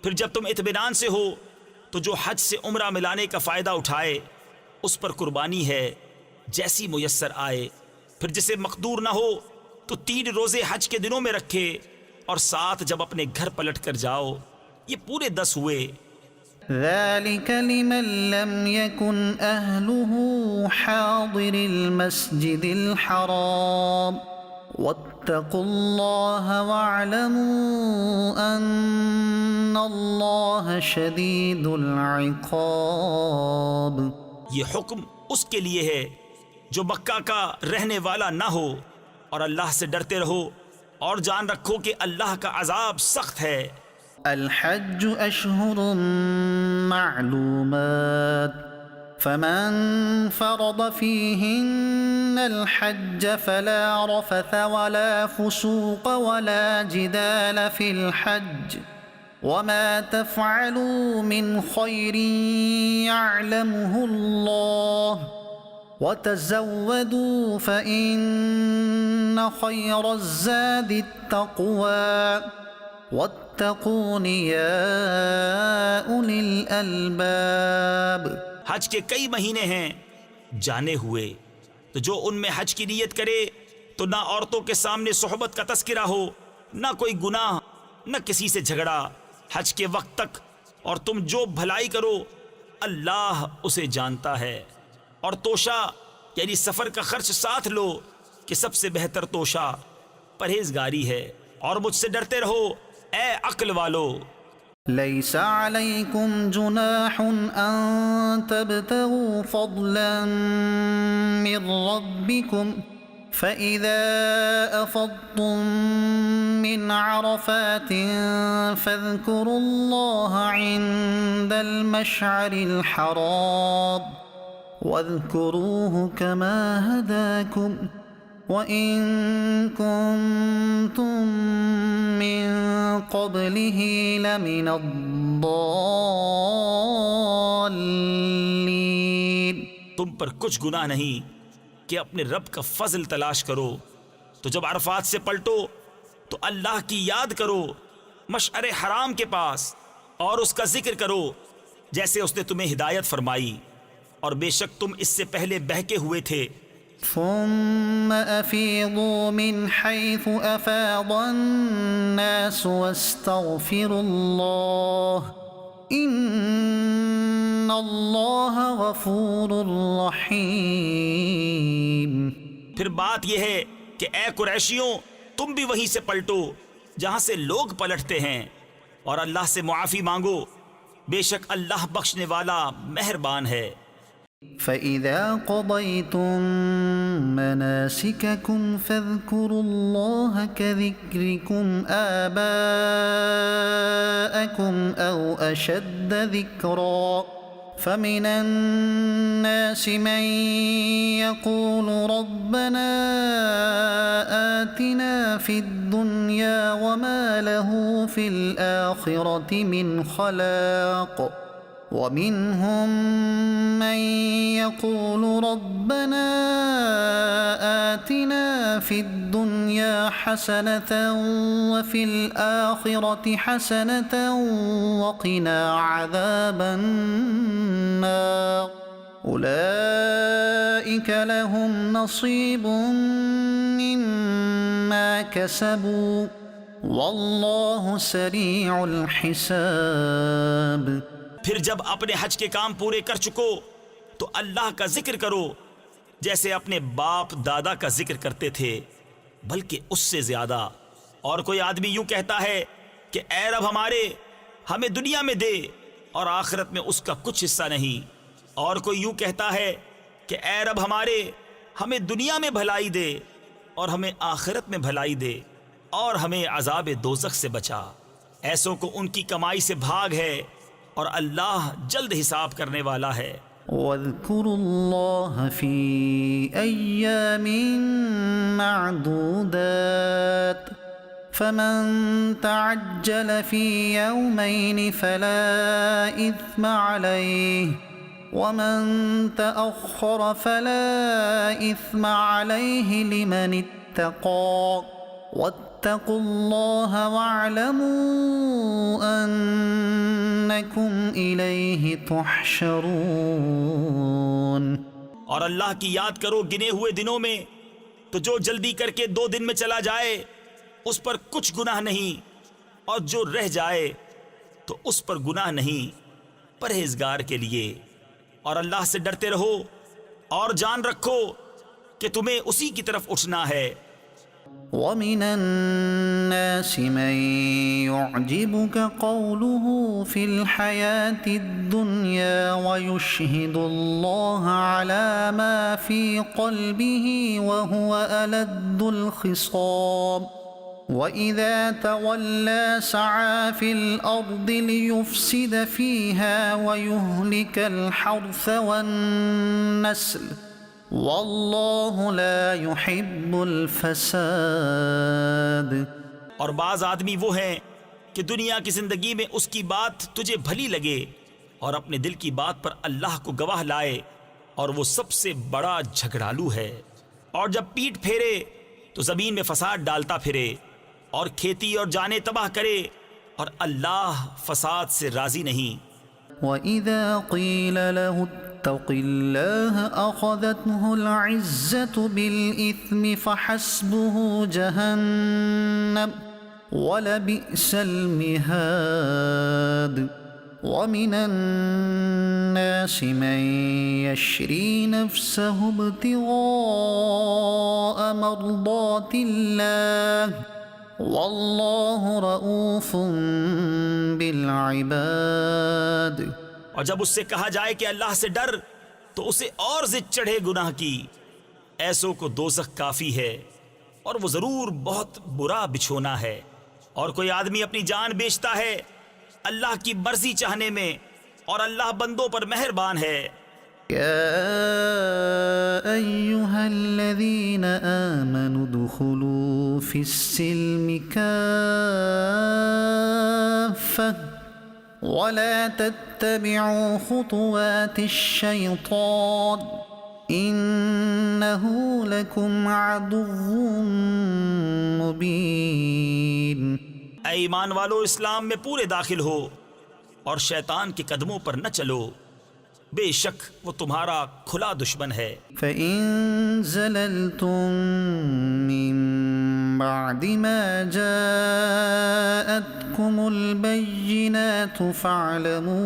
Speaker 2: फिर जब तुम इत्मीनान से हो तो जो हज से उम्रा मिलाने का फ़ायदा उठाए उस पर कुर्बानी है जैसी मुयस्सर आए। फिर जिसे मकदूर ना हो तो 3 रोजे हज के दिनों में रखे, और 7 जब अपने घर पलट कर जाओ। ये पूरे 10 हुए।
Speaker 1: ذلك لمن لم يكن أهله حاضر المسجد الحرام واتقوا الله واعلموا أن الله شديد العقاب।
Speaker 2: ये हुक्म उसके लिए है जो मक्का का रहने वाला ना हो, और अल्लाह से डरते रहो और जान रखो कि अल्लाह का अजाब सख्त है।
Speaker 1: الحج أشهر معلومات فمن فرض فيهن الحج فلا رفث ولا فسوق ولا جدال في الحج، وما تفعلوا من خير يعلمه الله، وتزودوا فإن خير الزاد التقوى वत्तकून या उलिल अलबाब।
Speaker 2: हज के कई महीने हैं जाने हुए, तो जो उनमें हज की नीयत करे तो ना औरतों के सामने सोहबत का तस्करा हो, ना कोई गुनाह, न किसी से झगड़ा हज के वक्त तक। और तुम जो भलाई करो अल्लाह उसे जानता है। और तोशा यानी सफ़र का खर्च साथ लो कि सबसे बेहतर तोशा परहेजगारी है। और मुझसे डरते रहो ए अक्ल वालो।
Speaker 1: लैसा अलैकुम जुनाहुन अन तब्तगू फضला मिन रब्बिकुम फ़इज़ा अफ़ज़्तुम मिन अरफ़ातिन फ़ज़्कुरुल्लाह इंदल मशअरिल हराम वज़्कुरूहु कमा हदाकुम वइन कुन्तुम मिन क़ब्लिही लमिनद्दाल्लीन।
Speaker 2: तुम पर कुछ गुनाह नहीं कि अपने रब का फजल तलाश करो, तो जब अरफात से पलटो तो अल्लाह की याद करो मशअरे हराम के पास, और उसका जिक्र करो जैसे उसने तुम्हें हिदायत फरमाई, और बेशक तुम इससे पहले बहके हुए थे।
Speaker 1: ثم أفيضوا من حيث أفاض الناس واستغفروا الله إن الله غفور رحيم।
Speaker 2: फिर बात यह है कि ए कुरैशियों, तुम भी वहीं से पलटो जहां से लोग पलटते हैं, और अल्लाह से मुआफ़ी मांगो, बेशक अल्लाह बख्शने वाला मेहरबान है।
Speaker 1: فإذا قضيتم مناسككم فاذكروا الله كذكركم آباءكم أو أشد ذكرا، فمن الناس من يقول ربنا آتنا في الدنيا وما له في الآخرة من خلاق، ومنهم من يقول ربنا آتنا في الدنيا حسنة وفي الآخرة حسنة وقنا عذاب النار أولئك لهم نصيب مما كسبوا والله سريع الحساب।
Speaker 2: फिर जब अपने हज के काम पूरे कर चुको तो अल्लाह का जिक्र करो जैसे अपने बाप दादा का जिक्र करते थे, बल्कि उससे ज्यादा। और कोई आदमी यूं कहता है कि ऐ रब हमारे, हमें दुनिया में दे और आखिरत में उसका कुछ हिस्सा नहीं। और कोई यूं कहता है कि ऐ रब हमारे, हमें दुनिया में भलाई दे और हमें आखिरत में भलाई दे और हमें अजाब दोज़ख से बचा। ऐसों को उनकी कमाई से भाग है और अल्लाह जल्द हिसाब करने वाला है।
Speaker 1: वज़्कुरुल्लाह फ़ी अय्यामिन मअदूदात फमन तअज्जल फ़ी यौमैन फला इस्म अलैहि वमन तअख्खर फला इस्म अलैहि लिमन इत्तक़ा वत्तक़ुल्लाह वअलमू अन्नकुम इलैहि तुहशरून।
Speaker 2: और अल्लाह की याद करो गिने हुए दिनों में, तो जो जल्दी करके 2 दिन में चला जाए उस पर कुछ गुनाह नहीं, और जो रह जाए तो उस पर गुनाह नहीं परहेजगार के लिए। और अल्लाह से डरते रहो और जान रखो कि तुम्हें उसी की तरफ उठना है।
Speaker 1: ومن الناس من يعجبك قوله في الحياة الدنيا ويشهد الله على ما في قلبه وهو ألد الخصام وإذا تولى سعى في الأرض ليفسد فيها ويهلك الحرث والنسل वल्लाहु ला युहिब्बुल फसाद।
Speaker 2: और बाज आदमी वो हैं कि दुनिया की जिंदगी में उसकी बात तुझे भली लगे और अपने दिल की बात पर अल्लाह को गवाह लाए, और वो सबसे बड़ा झगड़ालू है। और जब पीठ फेरे तो जमीन में फसाद डालता फिरे और खेती और जाने तबाह करे, और अल्लाह फसाद से राजी नहीं।
Speaker 1: वइज़ा क़ील लहु इत्तक़िल्लाह अख़ज़तहुल इज़्ज़तु बिल इस्मि फ़हस्बुहु जहन्नम वलबिअसल मिहाद। वमिनन नासि मन यश्री नफ़्सहु इब्तिग़ाअ मर्दातिल्लाह वल्लाहु रऊफ़ुम बिल इबाद।
Speaker 2: और जब उससे कहा जाए कि अल्लाह से डर, तो उसे और जिद चढ़े गुनाह की। ऐसों को दोज़ख काफी है और वो जरूर बहुत बुरा बिछोना है। और कोई आदमी अपनी जान बेचता है अल्लाह की मर्जी चाहने में, और अल्लाह बंदों पर मेहरबान है।
Speaker 1: या अय्युहल्लज़ीना आमनु दुखुलू फिस्सिल्मि काफ़्फ़ा वला तत्तबिउ खुतुवातिश्शैतान इन्नहु लकुम अदुव्वुम मुबीन।
Speaker 2: ऐ ईमान वालो, इस्लाम में पूरे दाखिल हो और शैतान के कदमों पर न चलो, बेशक वो तुम्हारा खुला दुश्मन है।
Speaker 1: फ़इन ज़ललतुम मिन बअदि मा जाअतकुमुल बय्यिनातु फ़अलमू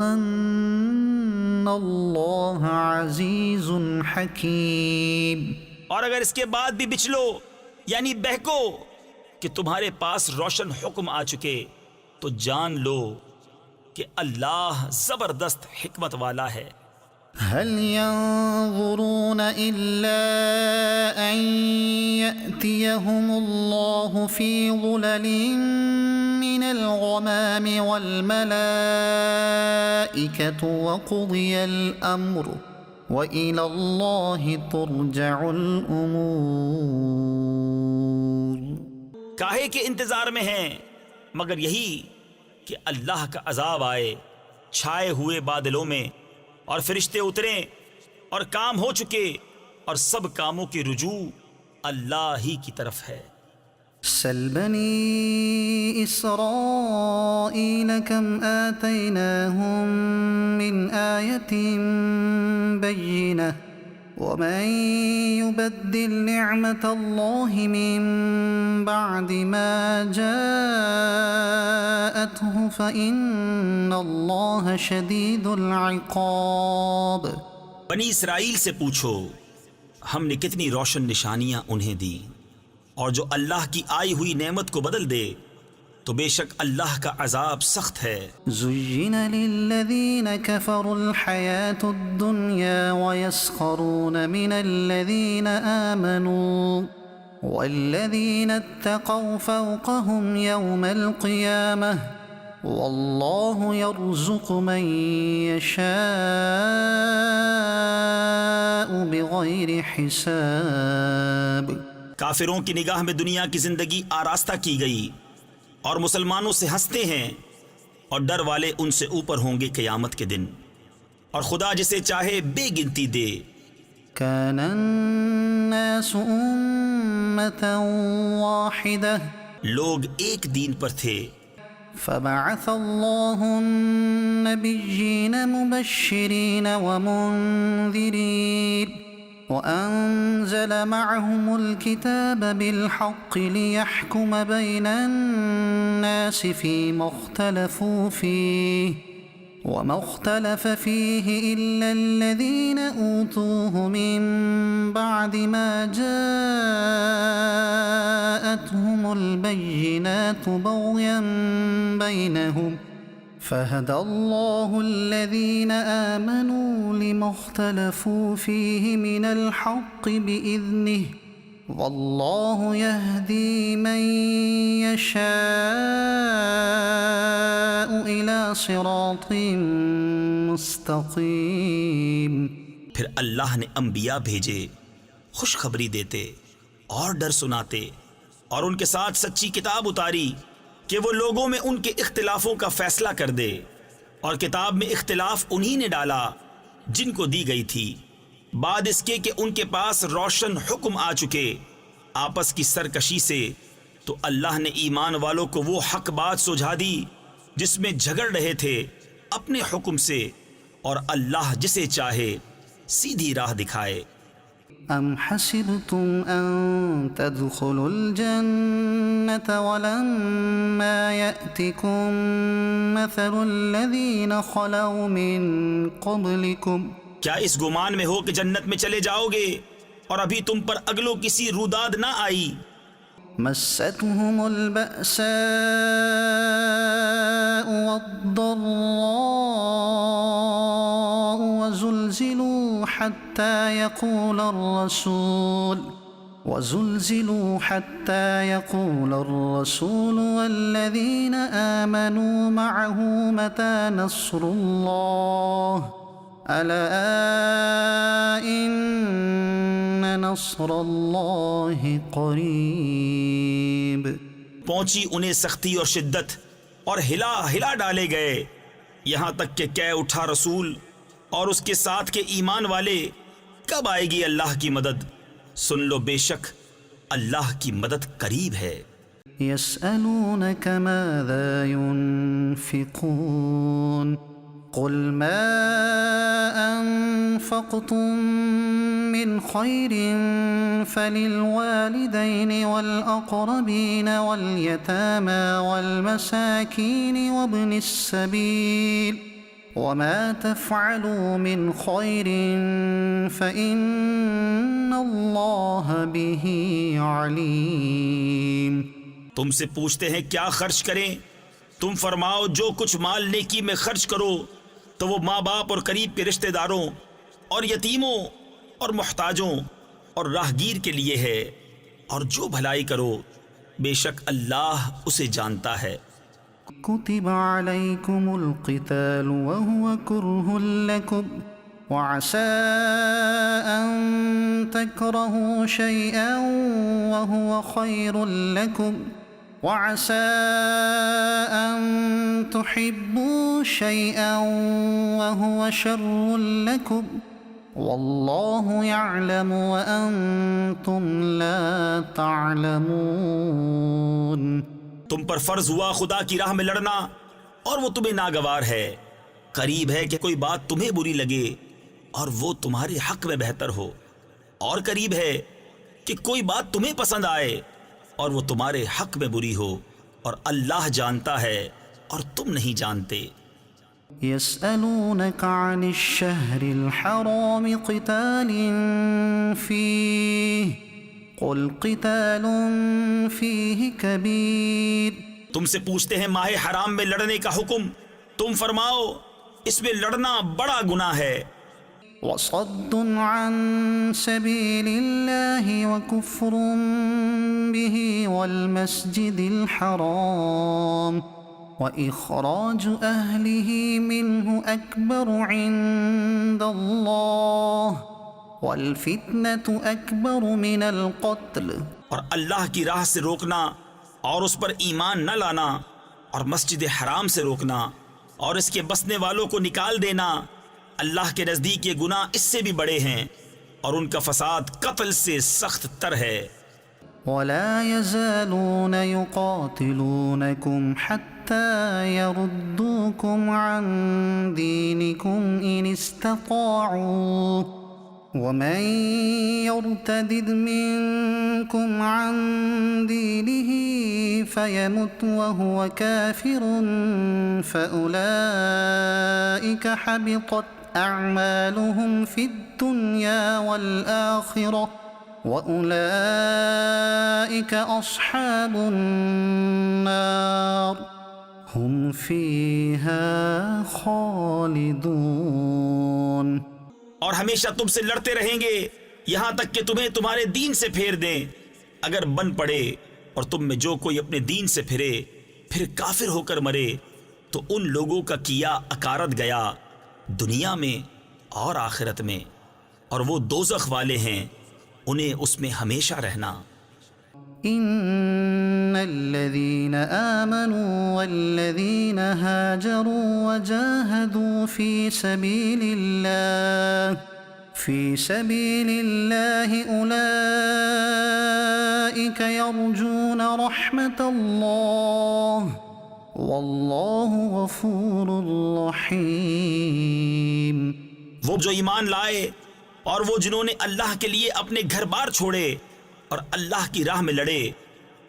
Speaker 1: अन्नल्लाह अज़ीज़ुन हकीम।
Speaker 2: और अगर इसके बाद भी बिचलो यानी बहको कि तुम्हारे पास रोशन हुक्म आ चुके, तो जान लो कि अल्लाह जबरदस्त हिकमत वाला है।
Speaker 1: हल यंज़ुरून इल्ला अन यअतियहुमुल्लाहु फ़ी ज़ुललिन मिनल ग़मामि वल मलाइकतु वक़ुदियल अम्रु व इलल्लाहि तुरजउल उमूर।
Speaker 2: काहे के इंतजार में हैं, मगर यही कि अल्लाह का अजाब आए छाए हुए बादलों में, और फरिश्ते उतरें और काम हो चुके, और सब कामों की रुजू अल्लाह ही की तरफ है।
Speaker 1: سل بني إسرائيل كم آتيناهم من آية بينة ومن يبدل نعمة الله من بعد ما جاءته فإن الله شديد العقاب।
Speaker 2: बनी इसराइल से पूछो, हमने कितनी रोशन निशानियां उन्हें दी, और जो अल्लाह की आई हुई नेमत को बदल दे तो बेशक अल्लाह का अजाब सख्त है।
Speaker 1: ज़ुय्यिन लिल्लज़ीन कफ़रु अल-हयातु दुन्या वयस्ख़रून मिनल्लज़ीन आमनू वल्लज़ीन इत्तक़ौ फ़ौक़हुम यौमल क़ियामह वल्लाहु यर्ज़ुक़ु मन यशाअु बिग़ैरि हिसाब।
Speaker 2: काफिरों की निगाह में दुनिया की जिंदगी आरास्ता की गई और मुसलमानों से हंसते हैं, और डर वाले उनसे ऊपर होंगे क़यामत के दिन, और खुदा जिसे चाहे बेगिनती दे।
Speaker 1: कानन्नासु उम्मतन वाहिदा,
Speaker 2: लोग एक दीन पर थे।
Speaker 1: फबअसल्लाहु नबिय्यीन मुबश्शिरीन व मुन्ज़िरीन वअन्ज़ल मअहुमुल किताब बिलहक़्क़ि लियहकुम बैनन्नासि फ़ीमा इख्तलफ़ू फ़ीहि वमा इख्तलफ़ फ़ीहि इल्ला अल्लज़ीन ऊतूहु मिन बअदि मा जाअतहुमुल बय्यिनातु बग़यन बैनहुम فهدى الله الذين آمنوا لما اختلفوا فيه من الحق بإذنه والله يهدي من يشاء إلى صراط मुस्तकीम।
Speaker 2: फिर अल्लाह ने अंबिया भेजे, खुशखबरी देते और डर सुनाते, और उनके साथ सच्ची किताब उतारी कि वो लोगों में उनके इख्तिलाफों का फैसला कर दे, और किताब में इख्तिलाफ उन्हीं ने डाला जिनको दी गई थी, बाद इसके कि उनके पास रोशन हुक्म आ चुके आपस की सरकशी से। तो अल्लाह ने ईमान वालों को वो हक बात सुझा दी जिसमें झगड़ रहे थे अपने हुक्म से, और अल्लाह जिसे चाहे सीधी राह दिखाए।
Speaker 1: अम हसिबतुम अन तदखुलुल जन्नत वलम्मा यअतिकुम मसलुल लज़ीना खलौ मिन क़ब्लिकुम,
Speaker 2: क्या इस गुमान में हो कि जन्नत में चले जाओगे और अभी तुम पर अगलो किसी रुदाद ना आई।
Speaker 1: मस्सतहुमुल बअसाउ वद्दर्राउ वज़ुलज़िलू हत्ता यक़ूल अर्रसूल वल्लज़ीना आमनू मअहू मता नस्रुल्लाह अला इन्न नस्रल्लाहि क़रीब।
Speaker 2: पहुंची उन्हें सख्ती और शिद्दत, और हिला हिला डाले गए, यहाँ तक कि कह उठा रसूल और उसके साथ के ईमान वाले, कब आएगी अल्लाह की मदद। सुन लो, बेशक अल्लाह की मदद करीब है।
Speaker 1: यसअलूनक माज़ा युनफ़िक़ून क़ुल मा अनफ़क़्तुम मिन ख़ैरिन फ़लिलवालिदैनि वल्अक़रबीन वल्यतामा वल्मसाकीन वब्निस्सबील वमा तफ़अलू मिन ख़ैरिन फ़इन्नल्लाह बिही अलीम।
Speaker 2: तुमसे पूछते हैं क्या खर्च करें, तुम फरमाओ जो कुछ माल नेकी में खर्च करो तो वो माँ बाप और करीब के रिश्तेदारों और यतीमों और मुहताजों और राहगीर के लिए है, और जो भलाई करो बेशक अल्लाह उसे जानता है।
Speaker 1: कुतिबा अलैकुमुल क़ितालु व हुवा कुर्हुल लकुम वअसा अन तकरहू शैअन व हुवा खैरुल लकुम वअसा अन तुहिब्बू शैअन व हुवा शर्रुल लकुम वल्लाहु यअलमु व अंतुम ला तअलमून।
Speaker 2: तुम पर फर्ज हुआ खुदा की राह में लड़ना और वो तुम्हें नागवार है। करीब है कि कोई बात तुम्हें बुरी लगे और वो तुम्हारे हक में बेहतर हो, और करीब है कि कोई बात तुम्हें पसंद आए और वो तुम्हारे हक में बुरी हो, और अल्लाह जानता है और तुम नहीं जानते।
Speaker 1: यसअलूनक अनिश-शहरिल हराम क़ितालिन फ़ीहि क़ुल क़ितालुन फ़ीहि कबीर।
Speaker 2: तुमसे पूछते हैं माहे हराम में लड़ने का हुक्म, तुम फरमाओ इसमें लड़ना बड़ा गुनाह है।
Speaker 1: वसद्दुन अन सबीलिल्लाहि व कुफ्रुन बिही वल मस्जिदिल हराम व इखराजु अहलिही मिन्हु अकबरु इंदल्लाह वल फितनतु अकबरु मिनल क़त्ल।
Speaker 2: और अल्लाह की राह से रोकना और उस पर ईमान न लाना, और मस्जिद हराम से रोकना और इसके बसने वालों को निकाल देना, अल्लाह के नज़दीक ये गुनाह इससे भी बड़े हैं, और उनका फसाद कत्ल से सख्त तर है।
Speaker 1: वला यज़ालून युक़ातिलूनकुम हत्ता यरुद्दूकुम अन दीनिकुम इन इस्तताअू वमन यर्तदिद मिनकुम अन दीनिही फयमुत वहुव काफिरुन फउलाइक हबितत अअमालुहुम फिद्दुन्या वल आखिरह वउलाइक अस्हाबुन नार हुम फीहा खालिदून।
Speaker 2: और हमेशा तुमसे लड़ते रहेंगे यहां तक कि तुम्हें तुम्हारे दीन से फेर दें। अगर बन पड़े और तुम में जो कोई अपने दीन से फिरे फिर काफिर होकर मरे, तो उन लोगों का किया अकारत गया दुनिया में और आखिरत में, और वो दोज़ख वाले हैं, उन्हें उसमें हमेशा रहना।
Speaker 1: इन्नल्लज़ीन आमनू वल्लज़ीन हाजरू वजाहदू फी सबीलिल्लाहि उलाइक यरजून रहमतल्लाह वल्लाहु गफूरुर रहीम।
Speaker 2: वो जो ईमान लाए और वो जिन्होंने अल्लाह के लिए अपने घर बार छोड़े और अल्लाह की राह में लड़े,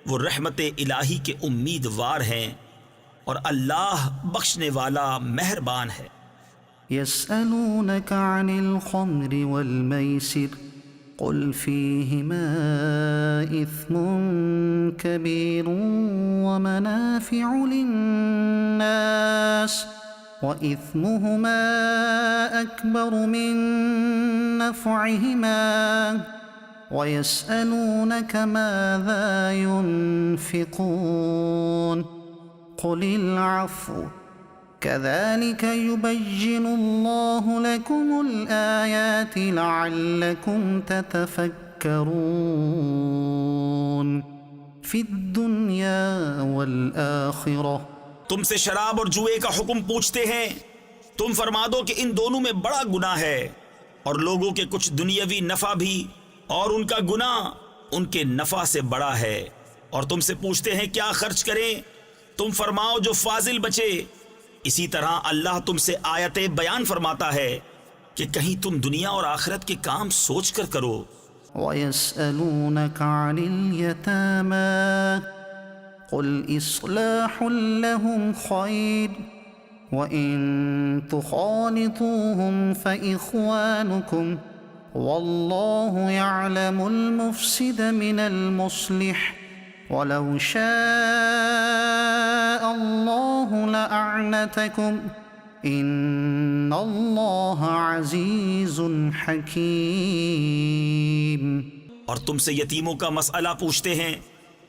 Speaker 2: वो रहमत इलाही के उम्मीदवार हैं, और अल्लाह बख्शने वाला मेहरबान है।
Speaker 1: यसअलूनक अनिल खम्रि वल मैसिर कुल फीहिमा इस्मुन कबीरुन व मनाफिउ लिन्नास व इस्मुहुमा अकबरु मिन नफ़इहिमा व यसअलूनक माज़ा युनफ़िक़ून क़ुलिल अफ़्व कज़ालिक युबय्यिनुल्लाहु लकुमुल आयाति लअल्लकुम ततफ़क्करून फ़िद्दुन्या वल आखिरह।
Speaker 2: तुमसे शराब और जुए का हुक्म पूछते हैं, तुम फरमा दो कि इन दोनों में बड़ा गुनाह है, और लोगों के कुछ दुनियावी नफा भी, और उनका गुनाह उनके नफा से बड़ा है। और तुमसे पूछते हैं क्या खर्च करें, तुम फरमाओ जो फाजिल बचे। इसी तरह अल्लाह तुमसे आयतें बयान फरमाता है कि कहीं तुम दुनिया और आखिरत के काम सोच कर करो।
Speaker 1: वयस्अलूनक अनिल यतामा कुल इस्लाहुल लहुम खैर व इन तुखालितूहुम फइख्वानुकुम वल्लाहु यअलमुल मुफ्सिद मिनल मुस्लिह वलौ शाअल्लाहु लअअनतकुम इन्नल्लाह अज़ीज़ुन हकीम।
Speaker 2: और तुमसे यतीमों का मसला पूछते हैं,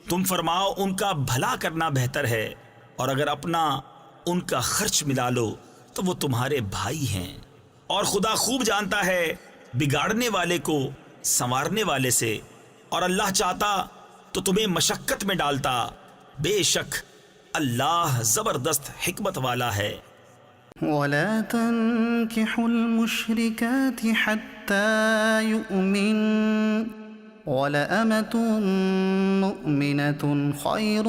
Speaker 2: तुम फरमाओ उनका भला करना बेहतर है, और अगर अपना उनका खर्च मिला लो तो वो तुम्हारे भाई हैं, और खुदा खूब जानता है बिगाड़ने वाले को संवारने वाले से, और अल्लाह चाहता तो तुम्हें मशक्कत में डालता। बेशक अल्लाह जबरदस्त हिकमत वाला है।
Speaker 1: ولا تنكحوا المشركات حتى يؤمن ولأمة مؤمنة خير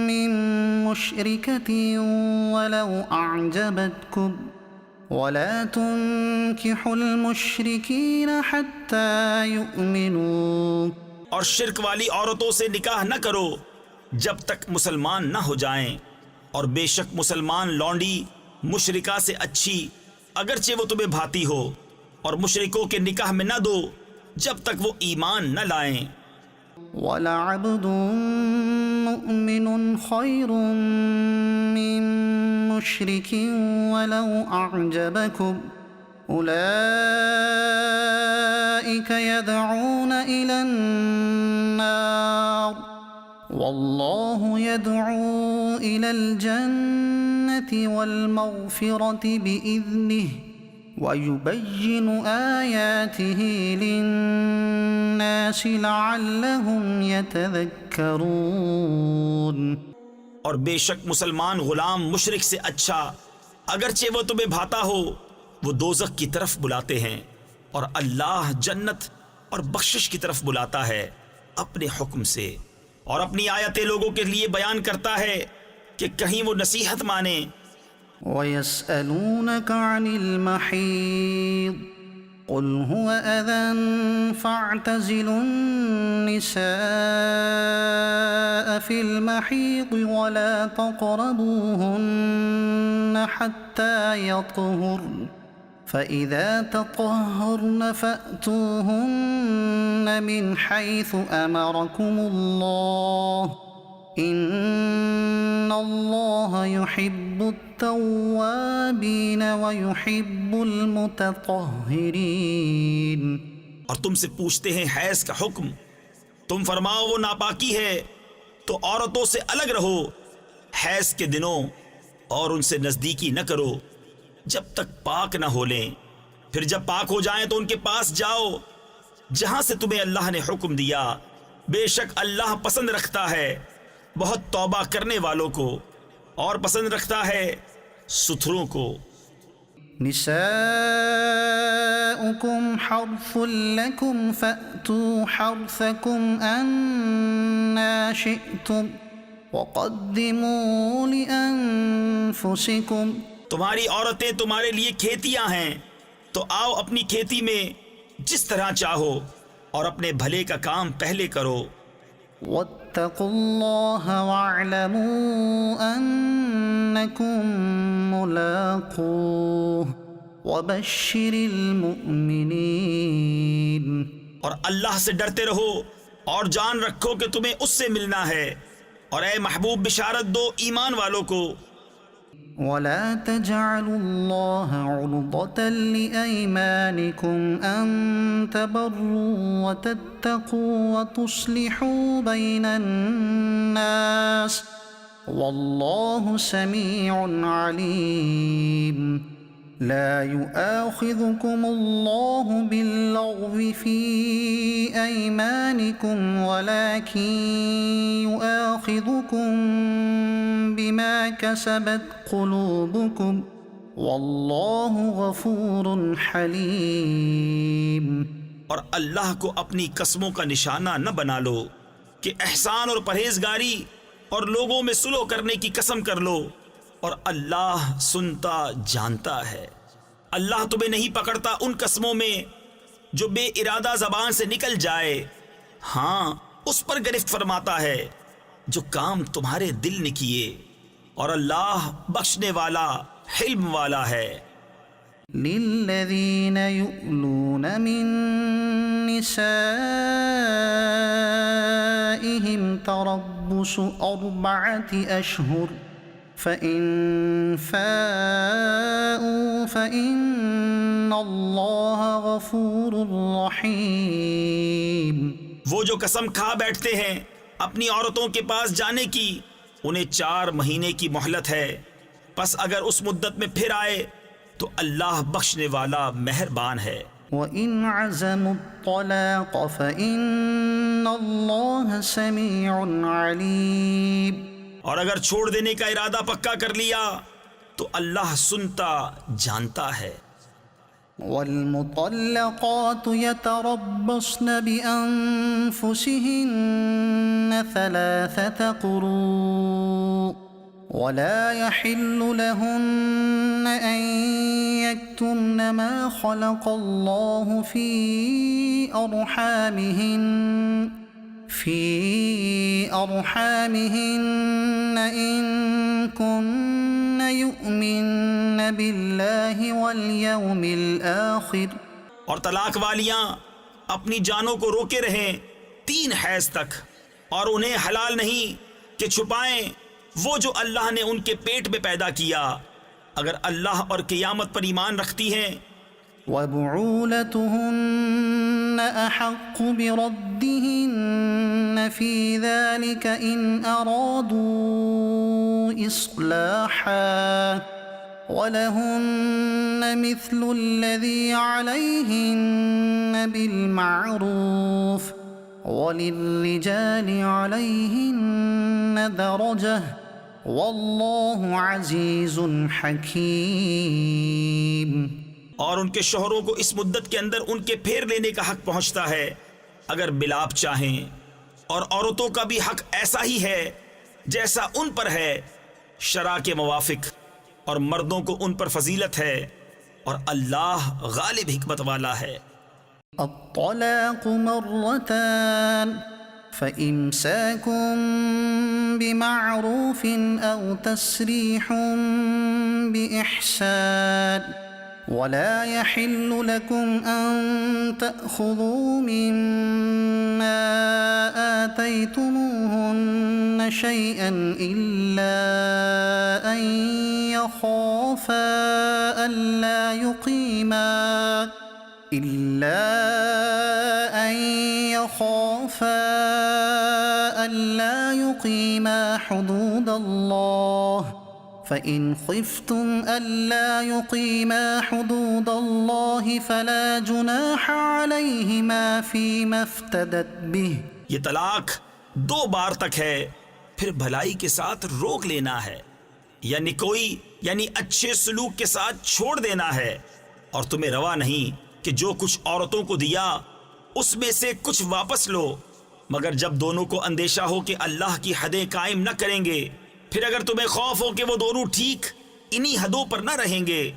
Speaker 1: من مشركة ولو أعجبتكم ولا تنكحوا المشركين حتى يؤمنوا।
Speaker 2: और शिर्क वाली औरतों से निकाह न करो जब तक मुसलमान न हो जाएं, और बेशक मुसलमान लौंडी मुशरिका से अच्छी अगरचे वो तुम्हें भाती हो, और मुशरिकों के निकाह में न दो जब तक वो ईमान न लाएं।
Speaker 1: वलअब्दुन मुमिनुन खैरुम मिन मुश्रिकिन वलौ अअजबकुम उलाइका यदऊन इलन नार वल्लाहु यदऊ इलल जन्नति वल मग़फ़िरति बिइज़निहि वयुबय्यिनु आयातिहि लिन्नासि लअल्लहुम यतज़क्करून।
Speaker 2: और बेशक मुसलमान गुलाम मुशरिक से अच्छा अगरचे वो तुम्हें भाता हो, वो दोज़ख की तरफ बुलाते हैं, और अल्लाह जन्नत और बख्शिश की तरफ बुलाता है अपने हुक्म से, और अपनी आयतें लोगों के लिए बयान करता है कि कहीं वो नसीहत माने।
Speaker 1: वयस्अलूनक अनिल महीद कुल हुव अज़न फ़अतज़िलुन निसाअ फ़िल महीद वला तक़रबूहुन्न हत्ता यतहुर्न फ़इज़ा तطهرن फ़अतूहुन्न मिन हैथु अमरकुमुल्लाह इन्नल्लाह युहिब्बुत तव्वाबीन व युहिब्बुल मुतत्तहिरीन।
Speaker 2: और तुमसे पूछते हैं हैज़ का हुक्म, तुम फरमाओ वो नापाकी है तो औरतों से अलग रहो हैज़ के दिनों, और उनसे नज़दीकी न करो जब तक पाक न हो लें, फिर जब पाक हो जाएं तो उनके पास जाओ जहां से तुम्हें अल्लाह ने हुक्म दिया। बेशक अल्लाह पसंद रखता है बहुत तौबा करने वालों को, और पसंद रखता है सुथरों को।
Speaker 1: निसाउकुम हर्फुल लकुम फअतू हर्फकुम अन्ना शिअतुम वक़द्दिमू लिअन्फुसिकुम।
Speaker 2: तुम्हारी औरतें तुम्हारे लिए खेतियां हैं, तो आओ अपनी खेती में जिस तरह चाहो, और अपने भले का काम पहले करो।
Speaker 1: वत्तकुल्लाह वअलमू अन्नकुम मुलाक़ूह वबश्शिरिल मुमिनीन।
Speaker 2: और अल्लाह से डरते रहो और जान रखो कि तुम्हें उससे मिलना है, और ए महबूब बिशारत दो ईमान वालों को।
Speaker 1: वला तजअलुल्लाह उर्दतन लिअयमानिकुम अन तबर्रू व तत्तकू व तुस्लिहू बैनन नास वल्लाहु समीउन अलीम। ला युआखिज़ुकुमुल्लाहु बिल्लग़्वि फ़ी अयमानिकुम वलाकिन युआखिज़ुकुम बिमा कसबत क़ुलूबुकुम वल्लाहु गफ़ूरुन हलीम।
Speaker 2: और अल्लाह को अपनी कसमों का निशाना न बना लो कि एहसान और परहेजगारी और लोगों में सुलह करने की कसम कर लो, और अल्लाह सुनता जानता है। अल्लाह तुम्हें नहीं पकड़ता उन कसमों में जो बेइरादा ज़बान से निकल जाए, हाँ उस पर गिरफ्त फरमाता है जो काम तुम्हारे दिल ने किए, और अल्लाह बख्शने वाला हिल्म वाला है।
Speaker 1: लिल्लज़ीन युअलून मिन निसाइहिम तरब्बुसु अर्बअति अशहुर फ़इन फ़ाऊ फ़इन्नल्लाह गफ़ूरुर रहीम।
Speaker 2: वो जो कसम खा बैठते हैं अपनी औरतों के पास जाने की, उन्हें 4 महीने की मोहलत है, बस अगर उस मुद्दत में फिर आए तो अल्लाह बख्शने वाला मेहरबान है।
Speaker 1: वइन अज़मुत्तलाक़ फ़इन्नल्लाह समीउन अलीम।
Speaker 2: और अगर छोड़ देने का इरादा पक्का कर लिया तो अल्लाह सुनता जानता है।
Speaker 1: والمطلقات يتربصن بأنفسهن ثلاثة قروء ولا يحل لهن أن يكتمن ما خلق الله في أرحامهن إن كن يؤمن بالله واليوم الآخر।
Speaker 2: और तलाक वालियां अपनी जानों को रोके रहें 3 हैज तक, और उन्हें हलाल नहीं कि छुपाएं वो जो अल्लाह ने उनके पेट में पैदा किया, अगर अल्लाह और क़ियामत पर ईमान रखती हैं।
Speaker 1: वबुऊलतुहुन्न अहक्कु बिरद्दिहिन्न फी ज़ालिका इन अरादू इस्लाहा वलहुन्न मिस्लु अल्लज़ी अलैहिन्न बिलमारूफ वलिर्रिजालि अलैहिन्न दरजह वल्लाहु अज़ीज़ुन हकीम।
Speaker 2: और उनके शोहरों को इस मुद्दत के अंदर उनके फेर लेने का हक पहुंचता है अगर बिलाप चाहें, और औरतों का भी हक ऐसा ही है जैसा उन पर है शरा के मुवाफिक, और मर्दों को उन पर फजीलत है, और अल्लाह गालिब हिकमत वाला है।
Speaker 1: अत्तलाक़ु मर्रतान फ़इम्साकुम बिमअरूफ़िन औ तस्रीहुम बिइहसान वला यहिल्लु लकुम अन तअख़ुज़ू मिम्मा आतैतुमूहुन्न शैअन इल्ला अन यख़ाफ़ा अल्ला युक़ीमा हुदूदल्लाह फ़इन ख़िफ़्तुम अल्ला युक़ीमा हुदूदल्लाह फ़ला जुनाह अलैहिमा फ़ीमा इफ़्तदत बिह।
Speaker 2: ये तलाक 2 बार तक है, फिर भलाई के साथ रोक लेना है, यानी अच्छे सलूक के साथ छोड़ देना है। और तुम्हें रवा नहीं कि जो कुछ औरतों को दिया उसमें से कुछ वापस लो, मगर जब दोनों को अंदेशा हो कि अल्लाह की हदें कायम न करेंगे, फिर अगर तुम्हें खौफ हो कि वो दोनों ठीक इन्हीं हदों पर न रहेंगे,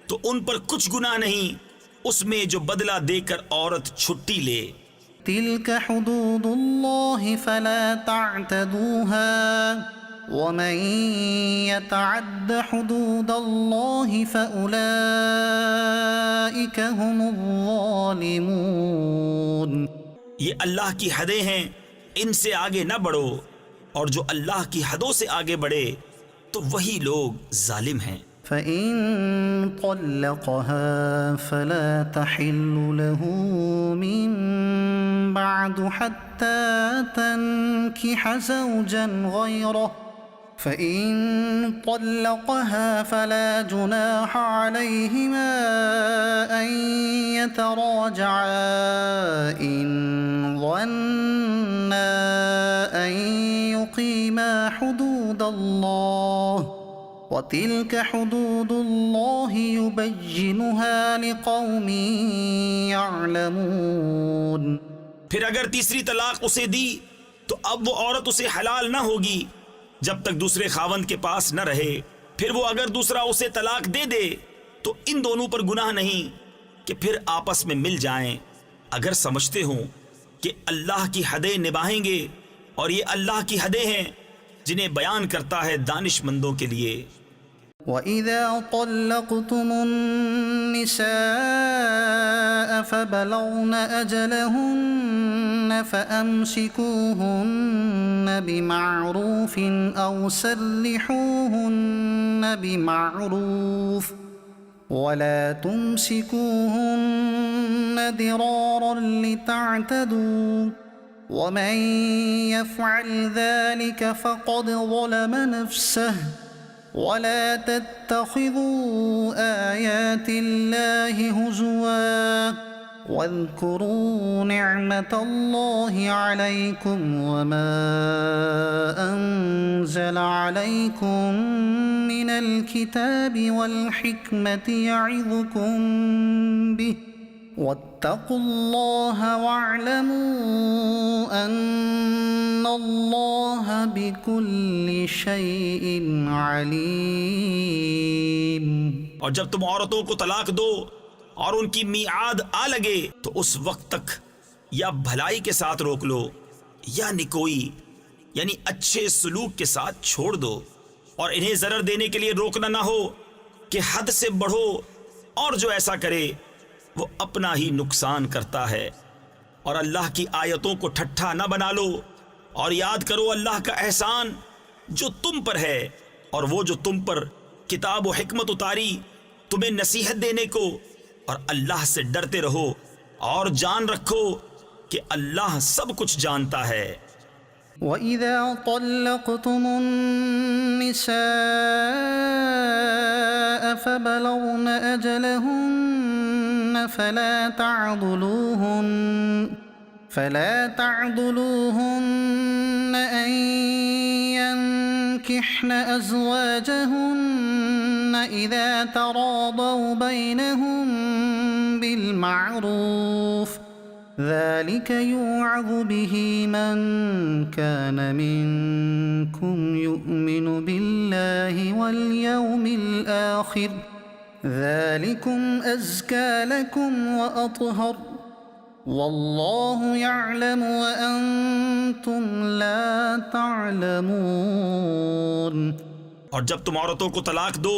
Speaker 2: तो उन पर कुछ गुनाह नहीं उसमें जो बदला देकर औरत छुट्टी ले।
Speaker 1: तिल्क हुदूदुल्लाह फला तअतदूहा वमन यतअद्द हुदूदल्लाह फउलाइका हुमुज़्ज़ालिमून।
Speaker 2: ये अल्लाह की हदें हैं, इनसे आगे न बढ़ो, और जो अल्लाह की हदों से आगे बढ़े तो वही लोग जालिम हैं।
Speaker 1: फ़इन तल्लक़हा फ़ला तहिल्लु लहू मिन बअदु हत्ता तन्किह ज़ौजन गयरह फ़इन तल्लक़हा फ़ला जुनाह अलैहिमा अन यतराजआ इन ज़न्ना अन युक़ीमा हुदूदल्लाह वतिल्क हुदूदुल्लाह युबय्यिनुहा लिक़ौमिन यअलमून।
Speaker 2: फिर अगर तीसरी तलाक उसे दी तो अब वो औरत उसे हलाल न होगी जब तक दूसरे खावंद के पास न रहे। फिर वो अगर दूसरा उसे तलाक दे दे तो इन दोनों पर गुनाह नहीं कि फिर आपस में मिल जाएं, अगर समझते हों कि अल्लाह की हदें निभाएंगे, और ये अल्लाह की हदें हैं जिन्हें बयान करता है दानिशमंदों के लिए।
Speaker 1: वइज़ा तल्लक़्तुमुन्निसाअ फ़बलग़्न अजलहुन्न फ़अम्सिकूहुन्न बिमअरूफ़िन औ सर्रिहूहुन्न बिमअरूफ़ वला तुमसिकूहुन्न दिरारन लितअतदू वमन यफ़अल ज़ालिक फ़क़द ज़लम नफ़्सह वला तत्तख़िज़ू आयातिल्लाहि हुज़ुवा واذكروا نعمة الله عليكم وما أنزل عليكم من الكتاب والحكمة يعظكم به واتقوا الله واعلموا أن الله بكل شيء عليم।
Speaker 2: और जब तुम औरतों को तलाक दो और उनकी मियाद आ लगे तो उस वक्त तक या भलाई के साथ रोक लो या निकोई यानी अच्छे सलूक के साथ छोड़ दो, और इन्हें जरर देने के लिए रोकना ना हो कि हद से बढ़ो, और जो ऐसा करे वो अपना ही नुकसान करता है। और अल्लाह की आयतों को ठट्ठा न बना लो, और याद करो अल्लाह का एहसान जो तुम पर है, और वो जो तुम पर किताब व हिकमत उतारी तुम्हें नसीहत देने को, और अल्लाह से डरते रहो और जान रखो कि अल्लाह सब कुछ जानता है।
Speaker 1: وَإِذَا طَلَّقْتُمُ النِّسَاءَ فَبَلَغْنَ أَجَلَهُنَّ فَلَا تَعْضُلُوهُنَّ أَن يَنكِحْنَ أَزْوَاجَهُنَّ إِذَا تَرَاضَوْا بَيْنَهُم بِالْمَعْرُوفِ ذلك يوعظ به من كان منكم يؤمن بالله واليوم الآخر ذلكم أزكى لكم وأطهر والله يعلم وأنتم لا تعلمون।
Speaker 2: और जब तुम औरतों को तलाक दो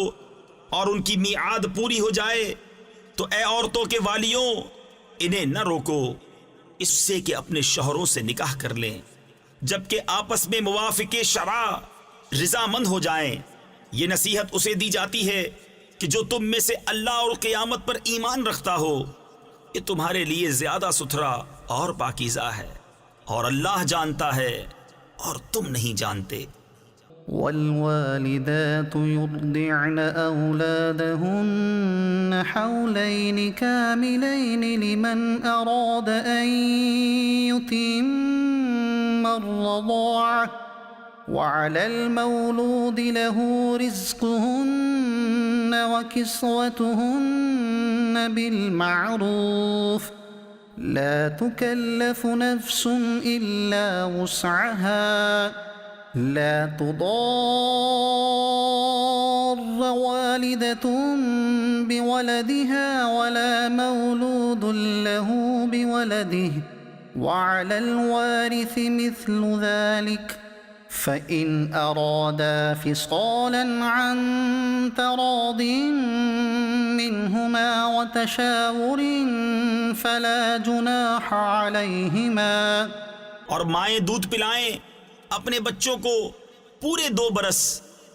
Speaker 2: और उनकी मियाद पूरी हो जाए तो ए औरतों के वालियों, इन्हें न रोको इससे कि अपने शौहरों से निकाह कर लें, जबकि आपस में मुवाफिके शरा रिजामंद हो जाएं। ये नसीहत उसे दी जाती है कि जो तुम में से अल्लाह और क़यामत पर ईमान रखता हो। ये तुम्हारे लिए ज्यादा सुथरा और पाकीज़ा है, और अल्लाह जानता है और तुम नहीं जानते।
Speaker 1: والوالدات يرضعن أولادهن حولين كاملين لمن أراد أن يتم الرضاعة وعلى المولود له رزقهن وكسوتهن بالمعروف لا تكلف نفس إلا وسعها لا تضار والدة بولدها ولا مولود له بولده وعلى الوارث مثل ذلك فإن أرادا فصالا عن تراض منهما وتشاور فلا جناح عليهما।
Speaker 2: और माएँ दूध पिलाएं अपने बच्चों को पूरे 2 बरस,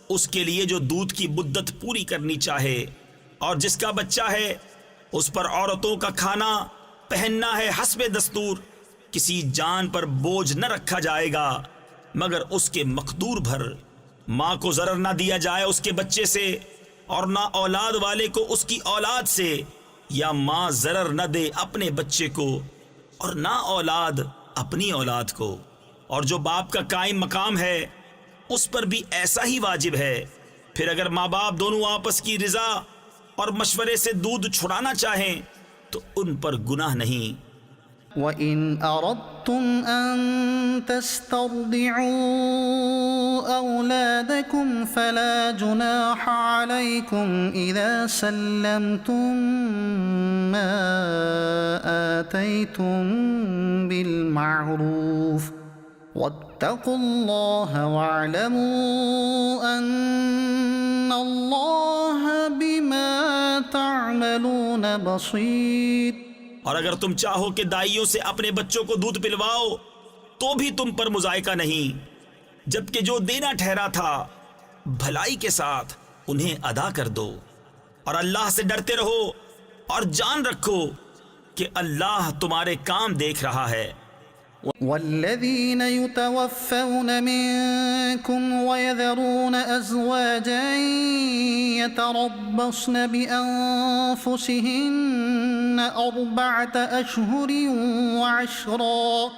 Speaker 2: उसके लिए जो दूध की मुद्दत पूरी करनी चाहे, और जिसका बच्चा है उस पर औरतों का खाना पहनना है हस्बे दस्तूर। किसी जान पर बोझ न रखा जाएगा मगर उसके मकदूर भर। माँ को जरर ना दिया जाए उसके बच्चे से, और ना औलाद वाले को उसकी औलाद से, या माँ जरर न दे अपने बच्चे को और ना औलाद अपनी औलाद को। और जो बाप का कायम मकाम है उस पर भी ऐसा ही वाजिब है। फिर अगर माँ बाप दोनों आपस की रिजा और मशवरे से दूध छुड़ाना चाहें तो उन पर गुनाह नहीं।
Speaker 1: وَإِنْ أَرَدْتُمْ أَن تَسْتَرْضِعُوا أَوْلَادَكُمْ فَلَا جُنَاحَ عَلَيْكُمْ إِذَا سَلَّمْتُم مَّا آتَيْتُم بِالْمَعْرُوفِ وَاتَّقُوا اللَّهَ وَاعْلَمُوا أَنَّ اللَّهَ بِمَا تَعْمَلُونَ بَصِيرٌ।
Speaker 2: और अगर तुम चाहो कि दाइयों से अपने बच्चों को दूध पिलवाओ तो भी तुम पर मुजायका नहीं, जबकि जो देना ठहरा था भलाई के साथ उन्हें अदा कर दो। और अल्लाह से डरते रहो और जान रखो कि अल्लाह तुम्हारे काम देख रहा है।
Speaker 1: والذين يتوفون منكم ويذرون أزواجا يتربصن بأنفسهن 4 أشهر وعشرا